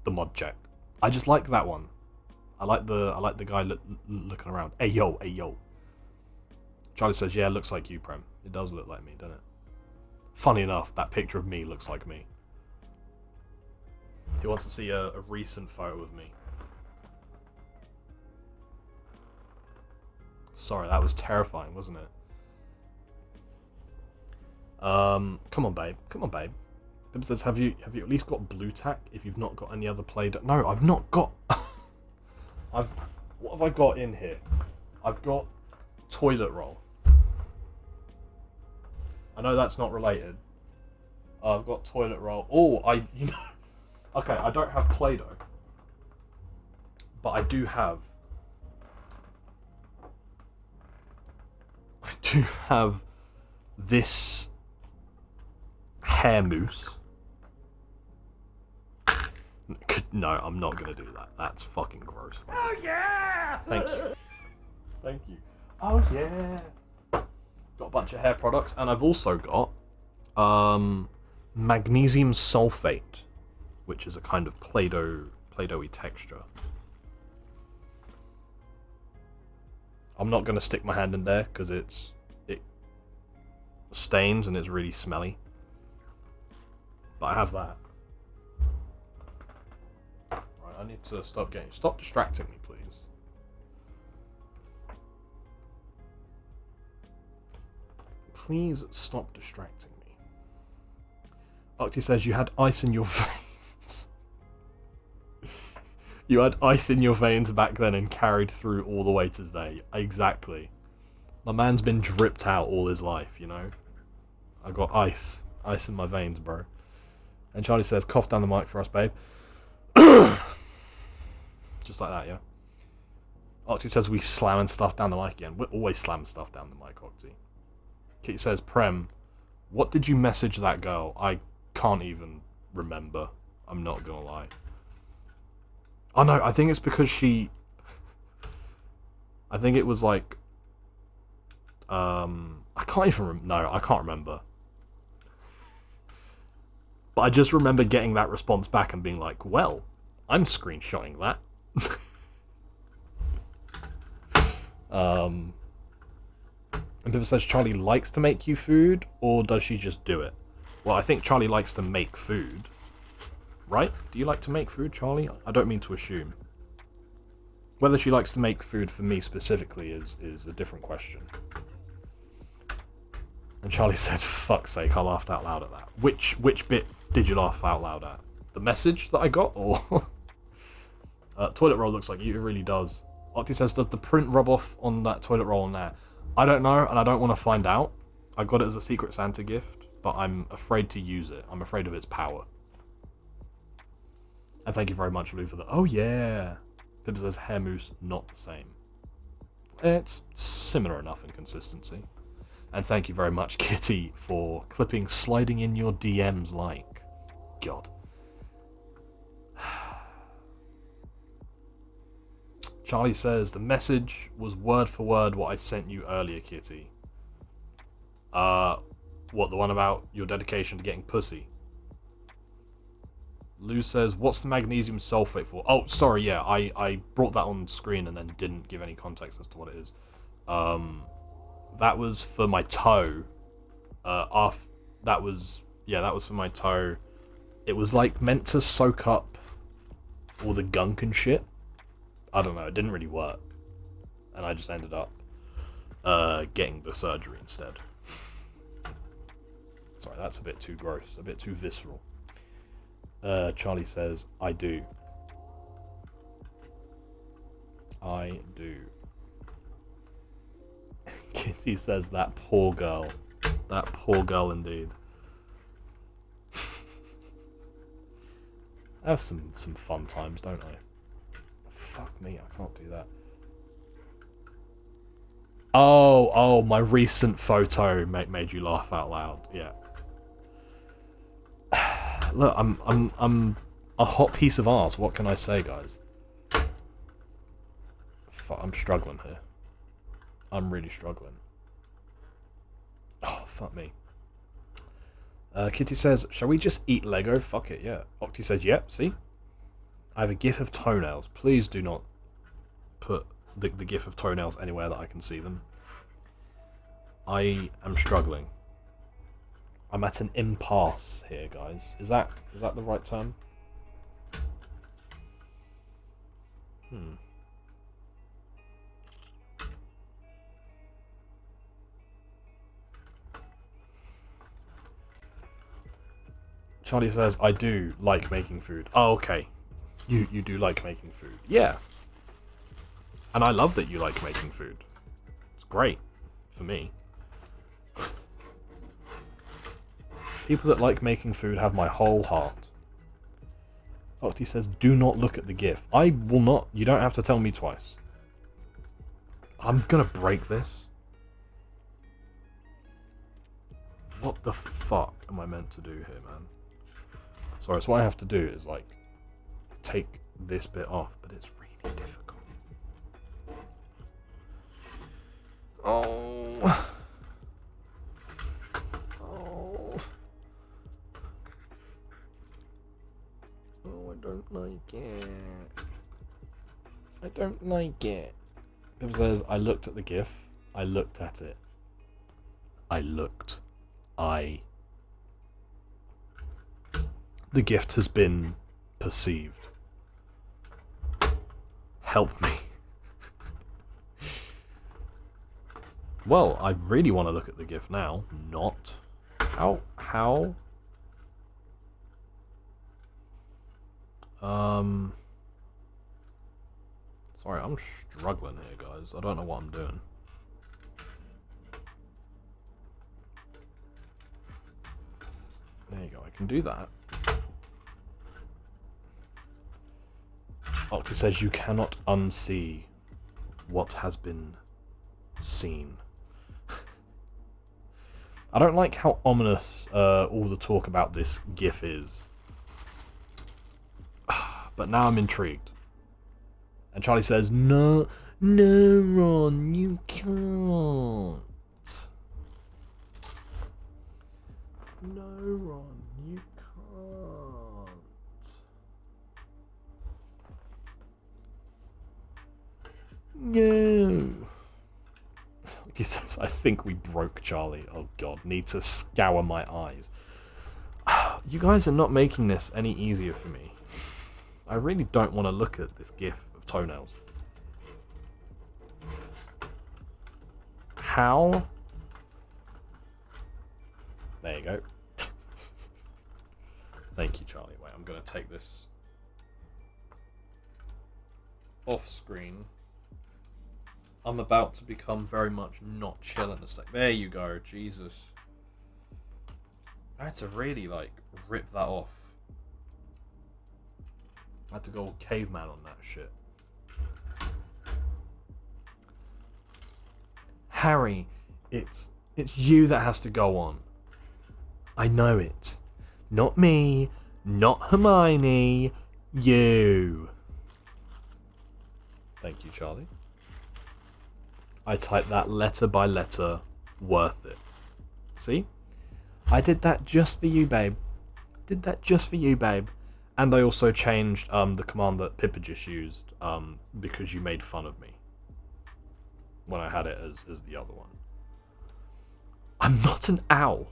The mod check. I just like that one. I like the guy looking around. Hey yo, hey yo. Charlie says, yeah, it looks like you, Prem. It does look like me, doesn't it? Funny enough, that picture of me looks like me. He wants to see a recent photo of me. Sorry, that was terrifying, wasn't it? Come on, babe. Come on, babe. Bib says, have you at least got blue tack if you've not got any other Play-Doh? No, I've not got... What have I got in here? I've got toilet roll. I know that's not related. I've got toilet roll. Oh, you know... Okay, I don't have Play-Doh. But I do have this hair mousse. No, I'm not gonna do that. That's fucking gross. Oh yeah! Thank you. Thank you. Oh yeah! Got a bunch of hair products, and I've also got magnesium sulfate, which is a kind of Play-Doh-y texture. I'm not gonna stick my hand in there because it stains and it's really smelly. But I have that. Right, I need to stop distracting me, please. Please stop distracting me. Octi says you had ice in your veins. You had ice in your veins back then and carried through all the way to today. Exactly. My man's been dripped out all his life, you know? I got ice in my veins, bro. And Charlie says, cough down the mic for us, babe. Just like that, yeah? Octi says we slamming stuff down the mic again. We're always slamming stuff down the mic, Octi. Kitty says, Prem, what did you message that girl? I can't even remember. I'm not gonna lie. Oh no, I think it's because she... I think it was like... I can't even... No, I can't remember. But I just remember getting that response back and being like, well, I'm screenshotting that. And people says Charlie likes to make you food, or does she just do it? Well, I think Charlie likes to make food. Right? Do you like to make food, Charlie? I don't mean to assume. Whether she likes to make food for me specifically is a different question. And Charlie said, fuck's sake, I laughed out loud at that. Which bit did you laugh out loud at? The message that I got, or... toilet roll looks like you, it really does. Octi says, does the print rub off on that toilet roll on there? I don't know, and I don't want to find out. I got it as a Secret Santa gift, but I'm afraid to use it. I'm afraid of its power. And thank you very much, Lou, for the... Oh, yeah! Pippa says hair mousse, not the same. It's similar enough in consistency. And thank you very much, Kitty, for clipping sliding in your DMs like. God. Charlie says, the message was word for word what I sent you earlier, Kitty. What, the one about your dedication to getting pussy? Lou says, what's the magnesium sulfate for? Oh, sorry, yeah, I brought that on screen and then didn't give any context as to what it is. That was for my toe. That was for my toe. It was like meant to soak up all the gunk and shit. I don't know, it didn't really work. And I just ended up getting the surgery instead. Sorry, that's a bit too gross, a bit too visceral. Charlie says, I do. I do. Kitty says, that poor girl. That poor girl indeed. I have some fun times, don't I? Fuck me, I can't do that. Oh, my recent photo made you laugh out loud. Yeah. Look, I'm a hot piece of arse. What can I say, guys? Fuck, I'm struggling here. I'm really struggling. Oh, fuck me. Kitty says, shall we just eat Lego? Fuck it, yeah. Octi says, yep, see? I have a gif of toenails. Please do not put the gif of toenails anywhere that I can see them. I am struggling. I'm at an impasse here, guys. Is that the right term? Charlie says, I do like making food. Oh, okay. You do like making food. Yeah. And I love that you like making food. It's great. For me. People that like making food have my whole heart. Octi says, do not look at the GIF. I will not. You don't have to tell me twice. I'm gonna break this. What the fuck am I meant to do here, man? Sorry, so what I have to do is, like, take this bit off, but it's really difficult. Oh. Oh. Oh, I don't like it. I don't like it. Pip says, I looked at the GIF. I looked at it. I looked. The gift has been perceived. Help me. Well, I really want to look at the gift now. Not. How? Sorry, I'm struggling here, guys. I don't know what I'm doing. There you go, I can do that. Octa says you cannot unsee what has been seen. I don't like how ominous all the talk about this GIF is. But now I'm intrigued. And Charlie says, no, Ron, you can't. No, Ron, you can't. No. He says, I think we broke Charlie. Oh god, need to scour my eyes. You guys are not making this any easier for me. I really don't want to look at this GIF of toenails. How? There you go. Thank you, Charlie. Wait, I'm going to take this off screen. I'm about to become very much not chill in a sec. There you go. Jesus. I had to really, like, rip that off. I had to go all caveman on that shit. Harry, it's you that has to go on. I know it. Not me, not Hermione, you. Thank you, Charlie. I typed that letter by letter, worth it. See? I did that just for you, babe. Did that just for you, babe. And I also changed the command that Pippa just used because you made fun of me when I had it as the other one. I'm not an owl.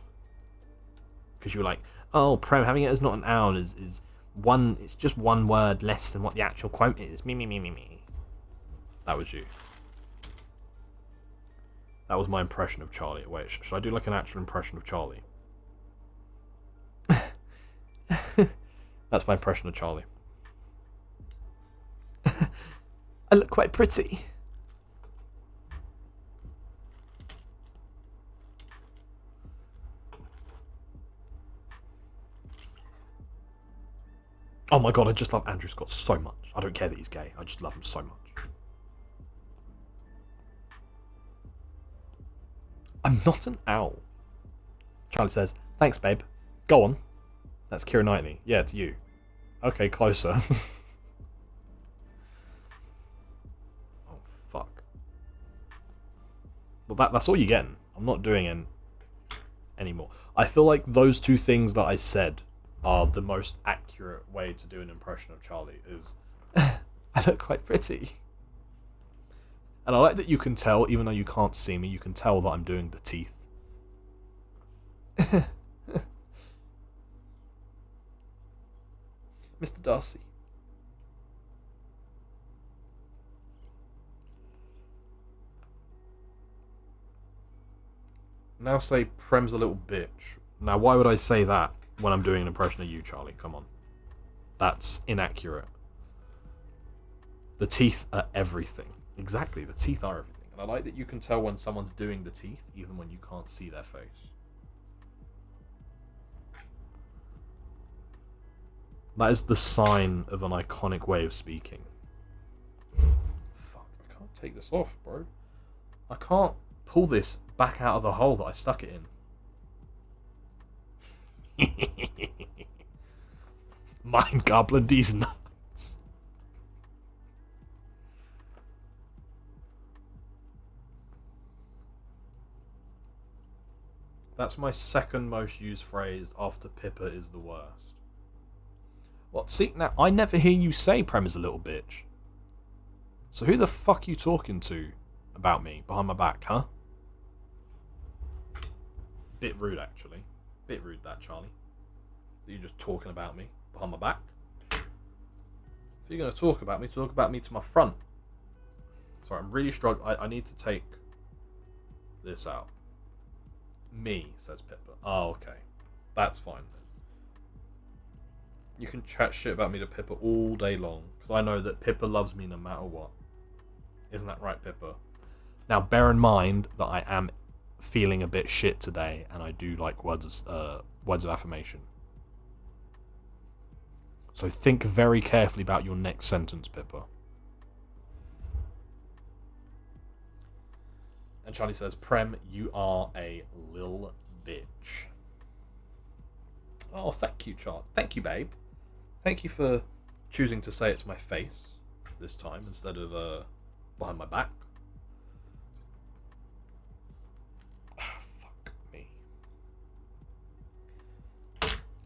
Because you were like, oh, Prem, having it as not an owl is one. It's just one word less than what the actual quote is. Me. That was you. That was my impression of Charlie. Wait, should I do like an actual impression of Charlie? That's my impression of Charlie. I look quite pretty. Oh my god, I just love Andrew Scott so much. I don't care that he's gay. I just love him so much. I'm not an owl. Charlie says, thanks, babe. Go on. That's Keira Knightley. Yeah, it's you. Okay, closer. Oh, fuck. Well, that's all you're getting. I'm not doing it anymore. I feel like those two things that I said are the most accurate way to do an impression of Charlie is I look quite pretty. And I like that you can tell, even though you can't see me, you can tell that I'm doing the teeth. Mr. Darcy. Now say Prem's a little bitch. Now why would I say that when I'm doing an impression of you, Charlie? Come on. That's inaccurate. The teeth are everything. Exactly, the teeth are everything. And I like that you can tell when someone's doing the teeth, even when you can't see their face. That is the sign of an iconic way of speaking. Fuck, I can't take this off, bro. I can't pull this back out of the hole that I stuck it in. Mind goblin these nuts. That's my second most used phrase after Pippa is the worst. What? See, now, I never hear you say Prem is a little bitch. So who the fuck you talking to about me behind my back, huh? Bit rude, actually. Bit rude, that, Charlie. That you're just talking about me behind my back. If you're going to talk about me to my front. Sorry, I'm really struggling. I need to take this out. Me, says Pippa. Oh, okay. That's fine then. You can chat shit about me to Pippa all day long, because I know that Pippa loves me no matter what. Isn't that right, Pippa? Now, bear in mind that I am feeling a bit shit today, and I do like words of affirmation. So think very carefully about your next sentence, Pippa. And Charlie says, Prem, you are a lil bitch. Oh, thank you, Charlie. Thank you, babe. Thank you for choosing to say it to my face this time instead of behind my back. Fuck me.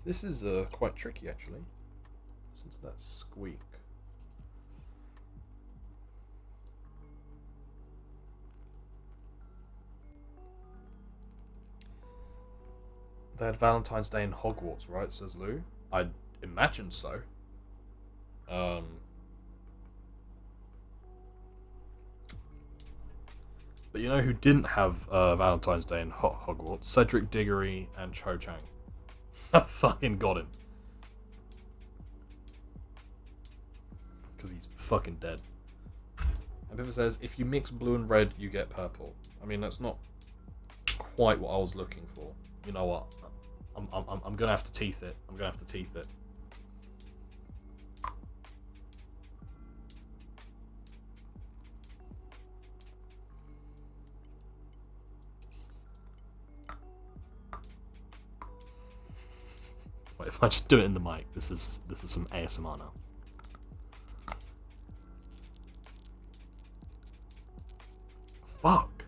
This is quite tricky, actually. Listen to that squeak. They had Valentine's Day in Hogwarts, right? Says Lou. I'd imagine so. But you know who didn't have Valentine's Day in Hogwarts? Cedric Diggory and Cho Chang. I fucking got him. Because he's fucking dead. And Pippa says, if you mix blue and red, you get purple. I mean, that's not quite what I was looking for. You know what? I'm gonna have to teeth it. I'm gonna have to teeth it. Wait, if I just do it in the mic, this is some ASMR now. Fuck.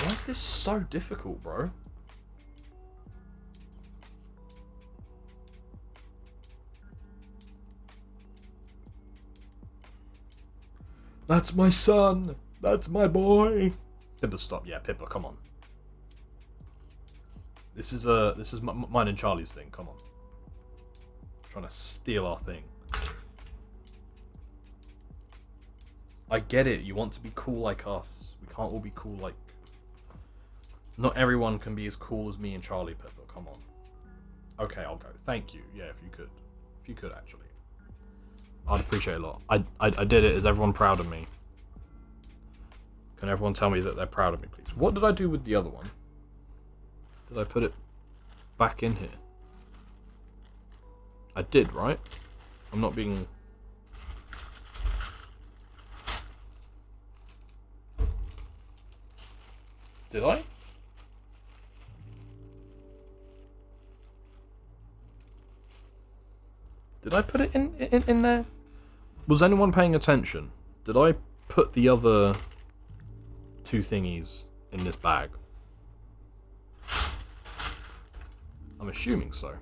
Why is this so difficult, bro? That's my son. That's my boy. Pippa, stop. Yeah, Pippa, come on. This is mine and Charlie's thing. Come on. Trying to steal our thing. I get it. You want to be cool like us. We can't all be cool like. Not everyone can be as cool as me and Charlie, Pippa. Come on. Okay, I'll go. Thank you. Yeah, if you could. If you could, actually. I'd appreciate it a lot. I did it. Is everyone proud of me? Can everyone tell me that they're proud of me, please? What did I do with the other one? Did I put it back in here? I did, right? I'm not being... Did I? Did I put it in there? Was anyone paying attention? Did I put the other two thingies in this bag? I'm assuming so.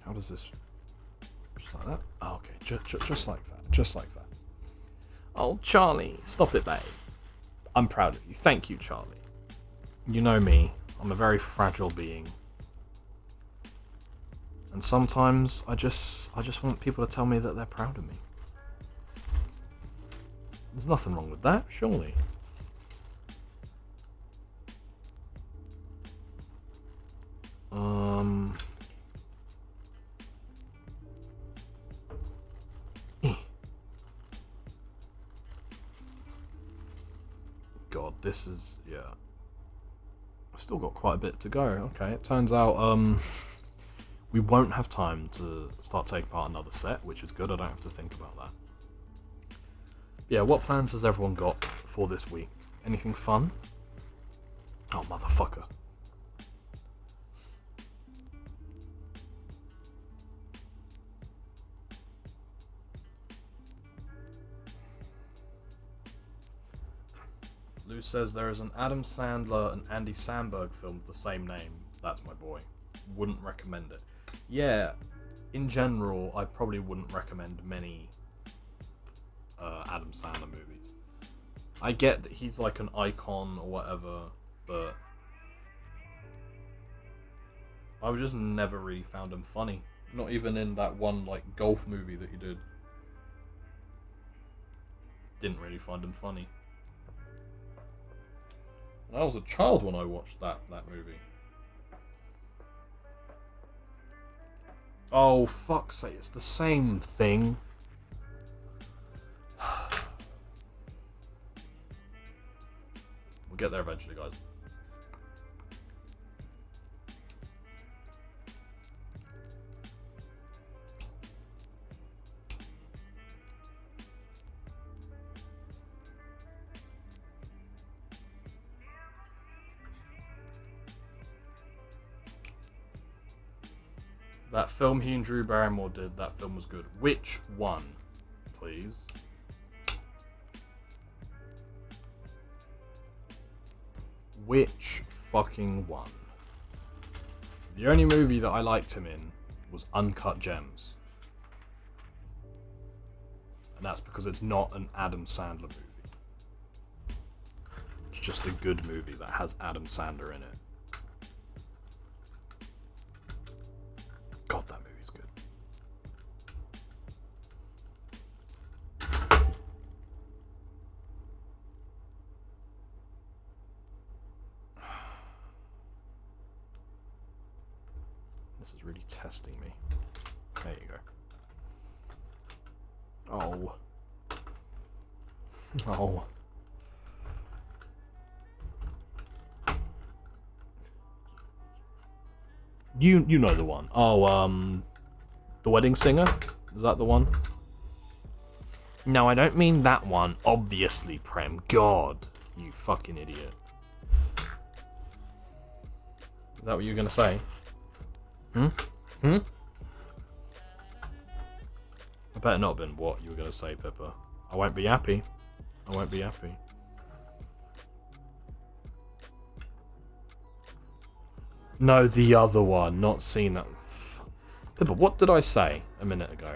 How does this... Just like that? Oh, okay, just like that. Just like that. Oh, Charlie, stop it, babe. I'm proud of you. Thank you, Charlie. You know me. I'm a very fragile being. And sometimes I just want people to tell me that they're proud of me. There's nothing wrong with that, surely. God, this is, yeah. I've still got quite a bit to go. Okay, it turns out, we won't have time to start taking part in another set, which is good. I don't have to think about that. Yeah, what plans has everyone got for this week? Anything fun? Oh, motherfucker. Lou says there is an Adam Sandler and Andy Samberg film with the same name. That's my boy. Wouldn't recommend it. Yeah, in general, I probably wouldn't recommend many Adam Sandler movies. I get that he's like an icon or whatever, but I've just never really found him funny. Not even in that one like golf movie that he did. Didn't really find him funny. I was a child when I watched that movie. Oh, fuck's sake, it's the same thing. We'll get there eventually, guys. That film he and Drew Barrymore did, that film was good. Which one, please? Which fucking one? The only movie that I liked him in was Uncut Gems. And that's because it's not an Adam Sandler movie. It's just a good movie that has Adam Sandler in it. God, that movie's good. This is really testing me. There you go. Oh. Oh. You know the one. Oh, The Wedding Singer? Is that the one? No, I don't mean that one. Obviously, Prem. God, you fucking idiot. Is that what you were gonna say? I better not have been what you were gonna say, Pippa. I won't be happy. I won't be happy. No, the other one. Not seen that. Pippa, what did I say a minute ago?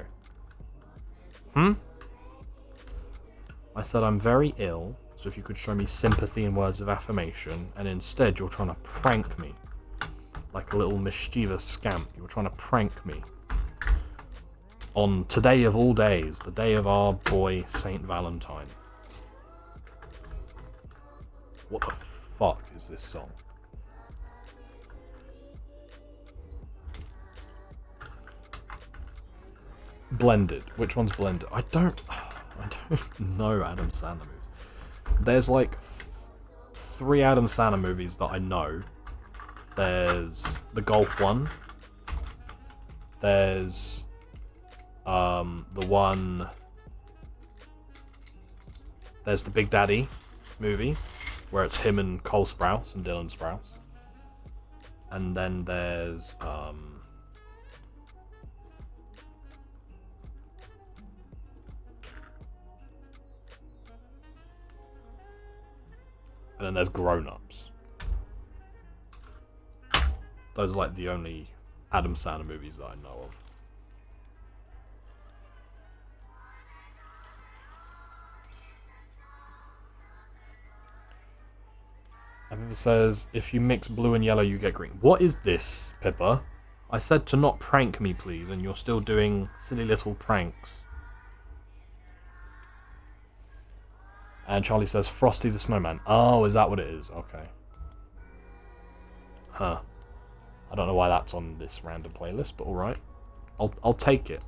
I said I'm very ill, so if you could show me sympathy and words of affirmation, and instead you're trying to prank me. Like a little mischievous scamp. You're trying to prank me. On today of all days, the day of our boy Saint Valentine. What the fuck is this song? Blended. Which one's Blended? I don't know Adam Sandler movies. There's like three Adam Sandler movies that I know. There's the golf one. There's the one. There's the Big Daddy movie, where it's him and Cole Sprouse and Dylan Sprouse. And then there's and then there's Grown Ups. Those are like the only Adam Sandler movies that I know of. And it says, if you mix blue and yellow, you get green. What is this, Pippa? I said to not prank me, please, and you're still doing silly little pranks. And Charlie says, Frosty the Snowman. Oh, is that what it is? Okay. Huh. I don't know why that's on this random playlist, but alright. I'll take it.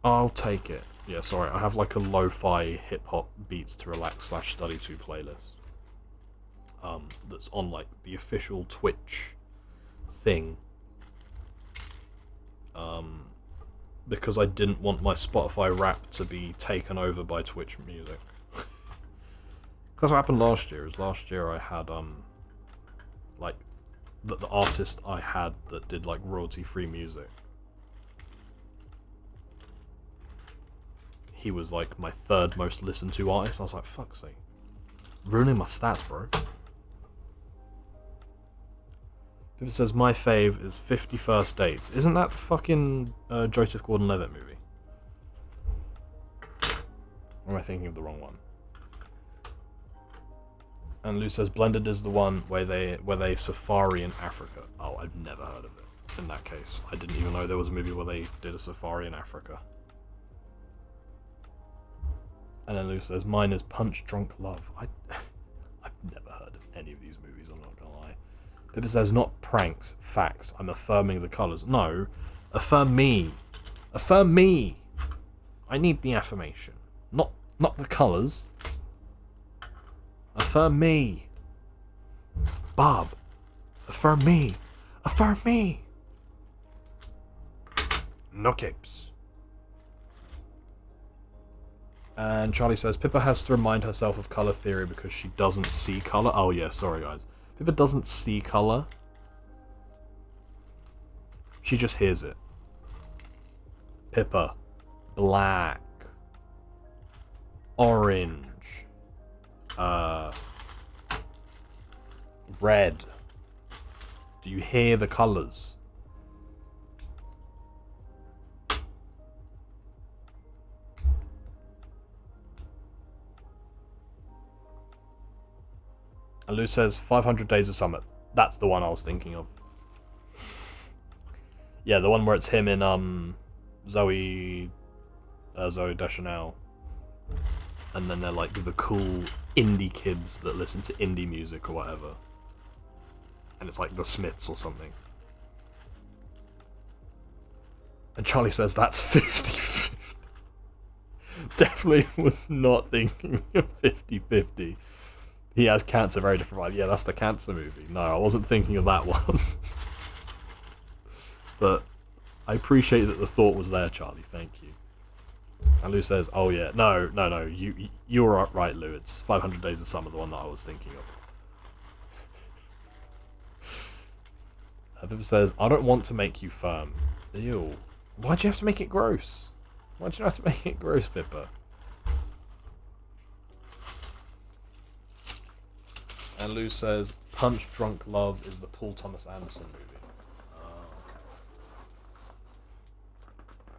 I'll take it. Yeah, sorry, I have like a lo-fi hip-hop beats to relax / study to playlist. That's on like the official Twitch thing. Because I didn't want my Spotify Wrapped to be taken over by Twitch music. That's what happened last year. Last year I had like the artist I had that did like royalty-free music. He was like my third most listened to artist. I was like, fuck's sake, ruining my stats, bro. It says my fave is 50 First Dates. Isn't that the fucking Joseph Gordon-Levitt movie? Or am I thinking of the wrong one? And Lou says Blended is the one where they safari in Africa. Oh, I've never heard of it. In that case, I didn't even know there was a movie where they did a safari in Africa. And then Lou says mine is Punch Drunk Love. I've never heard of any of these movies. I'm not gonna lie. Pippa says not pranks, facts. I'm affirming the colours. No, affirm me. Affirm me. I need the affirmation, not the colours. Affirm me. Bob. Affirm me. Affirm me. No capes. And Charlie says Pippa has to remind herself of colour theory because she doesn't see colour. Oh yeah, sorry guys. Pippa doesn't see colour. She just hears it. Pippa. Black. Orange. Red. Do you hear the colours? And Lou says 500 Days of Summer. That's the one I was thinking of. Yeah, the one where it's him in Zoe Deschanel. And then they're like the cool indie kids that listen to indie music or whatever. And it's like the Smiths or something. And Charlie says that's 50-50. Definitely was not thinking of 50-50. He has cancer, very different vibe. Yeah, that's the cancer movie. No, I wasn't thinking of that one. But I appreciate that the thought was there, Charlie. Thank you. And Lou says, oh yeah, no, you were right, Lou. It's 500 Days of Summer, the one that I was thinking of. Pippa says, I don't want to make you firm. Ew. Why'd you have to make it gross? Why'd you have to make it gross, Pippa? And Lou says, Punch Drunk Love is the Paul Thomas Anderson movie.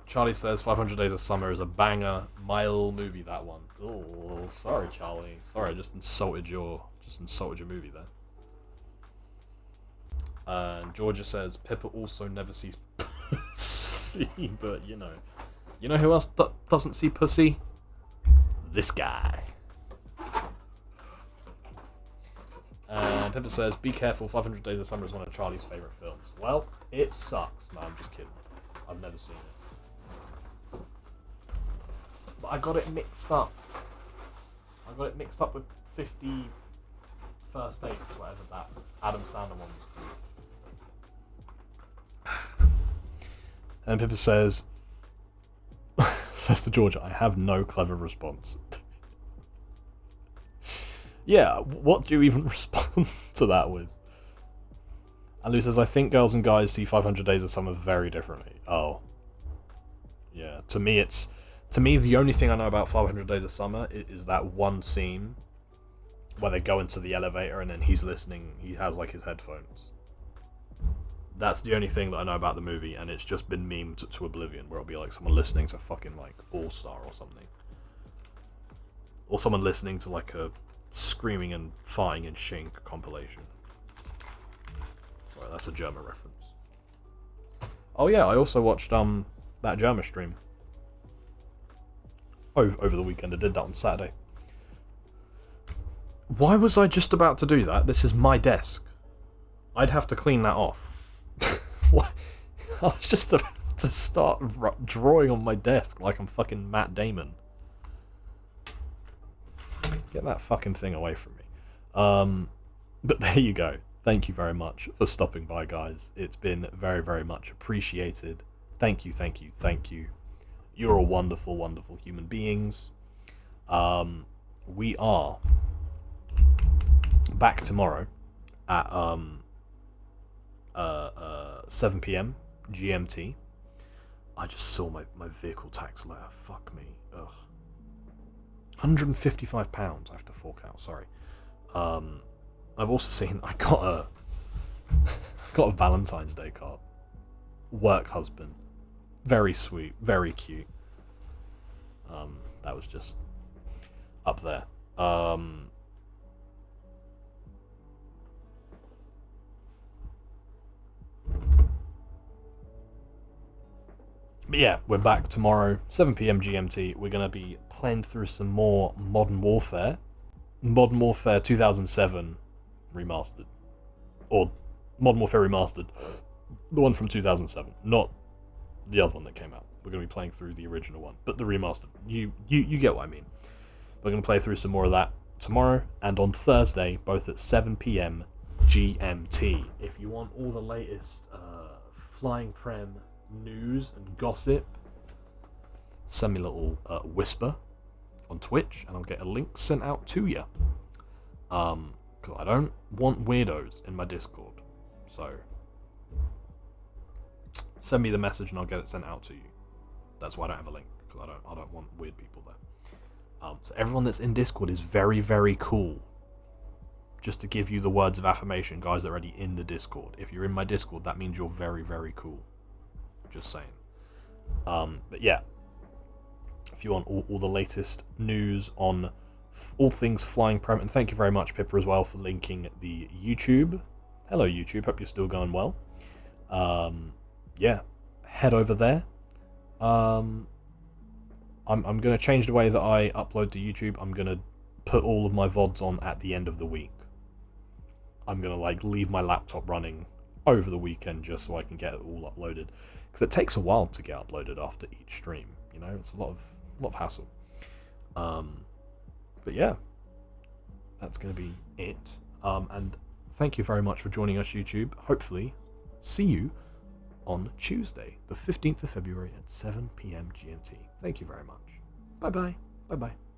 Charlie says 500 Days of Summer is a banger, mile movie, that one. Oh, sorry, Charlie. Sorry, I just insulted your movie there. And Georgia says Pippa also never sees pussy, but you know who else doesn't see pussy? This guy. And Pippa says, be careful, 500 Days of Summer is one of Charlie's favourite films. Well, it sucks. No, I'm just kidding. I've never seen it. But I got it mixed up. I got it mixed up with 50 First Dates, whatever that Adam Sandler one was called. And Pippa says, says to Georgia, I have no clever response. Yeah, what do you even respond to that with? And Lou says, I think girls and guys see 500 Days of Summer very differently. Oh. Yeah, to me, the only thing I know about 500 Days of Summer is that one scene where they go into the elevator and then he's listening, he has like his headphones. That's the only thing that I know about the movie, and it's just been memed to oblivion, where it'll be like someone listening to fucking like All Star or something. Or someone listening to like a Screaming and Farting and Shink compilation. Sorry, that's a German reference. Oh yeah, I also watched that German stream over the weekend. I did that on Saturday. Why was I just about to do that? This is my desk. I'd have to clean that off. What? I was just about to start drawing on my desk like I'm fucking Matt Damon. Get that fucking thing away from me. But there you go. Thank you very much for stopping by, guys. It's been very, very much appreciated. Thank you, thank you, thank you. You're all wonderful, wonderful human beings. We are back tomorrow at 7 p.m. GMT. I just saw my vehicle tax letter. Fuck me. Ugh. £155 I have to fork out. Sorry. I've also seen I got a Valentine's Day card. Work husband. Very sweet. Very cute. That was just up there. But yeah, we're back tomorrow, 7 p.m. GMT. We're going to be playing through some more Modern Warfare. Modern Warfare 2007 Remastered. Or Modern Warfare Remastered. The one from 2007, not the other one that came out. We're going to be playing through the original one, but the remastered. You get what I mean. We're going to play through some more of that tomorrow and on Thursday, both at 7 p.m. GMT. If you want all the latest FlyingPrem news and gossip, send me a little whisper on Twitch and I'll get a link sent out to you. Because I don't want weirdos in my Discord. So send me the message and I'll get it sent out to you. That's why I don't have a link, because I don't want weird people there. So everyone that's in Discord is very, very cool. Just to give you the words of affirmation, guys that are already in the Discord. If you're in my Discord, that means you're very, very cool. Just saying. But yeah, if you want all the latest news on all things FlyingPrem, and thank you very much, Pippa, as well, for linking the YouTube. Hello, YouTube. Hope you're still going well. Yeah, head over there. I'm going to change the way that I upload to YouTube. I'm going to put all of my VODs on at the end of the week. I'm going to like leave my laptop running over the weekend just so I can get it all uploaded, because it takes a while to get uploaded after each stream. You know, it's a lot of hassle. But yeah, that's going to be it. And thank you very much for joining us, YouTube. Hopefully, see you on Tuesday, the 15th of February at 7 p.m. GMT. Thank you very much. Bye bye. Bye bye.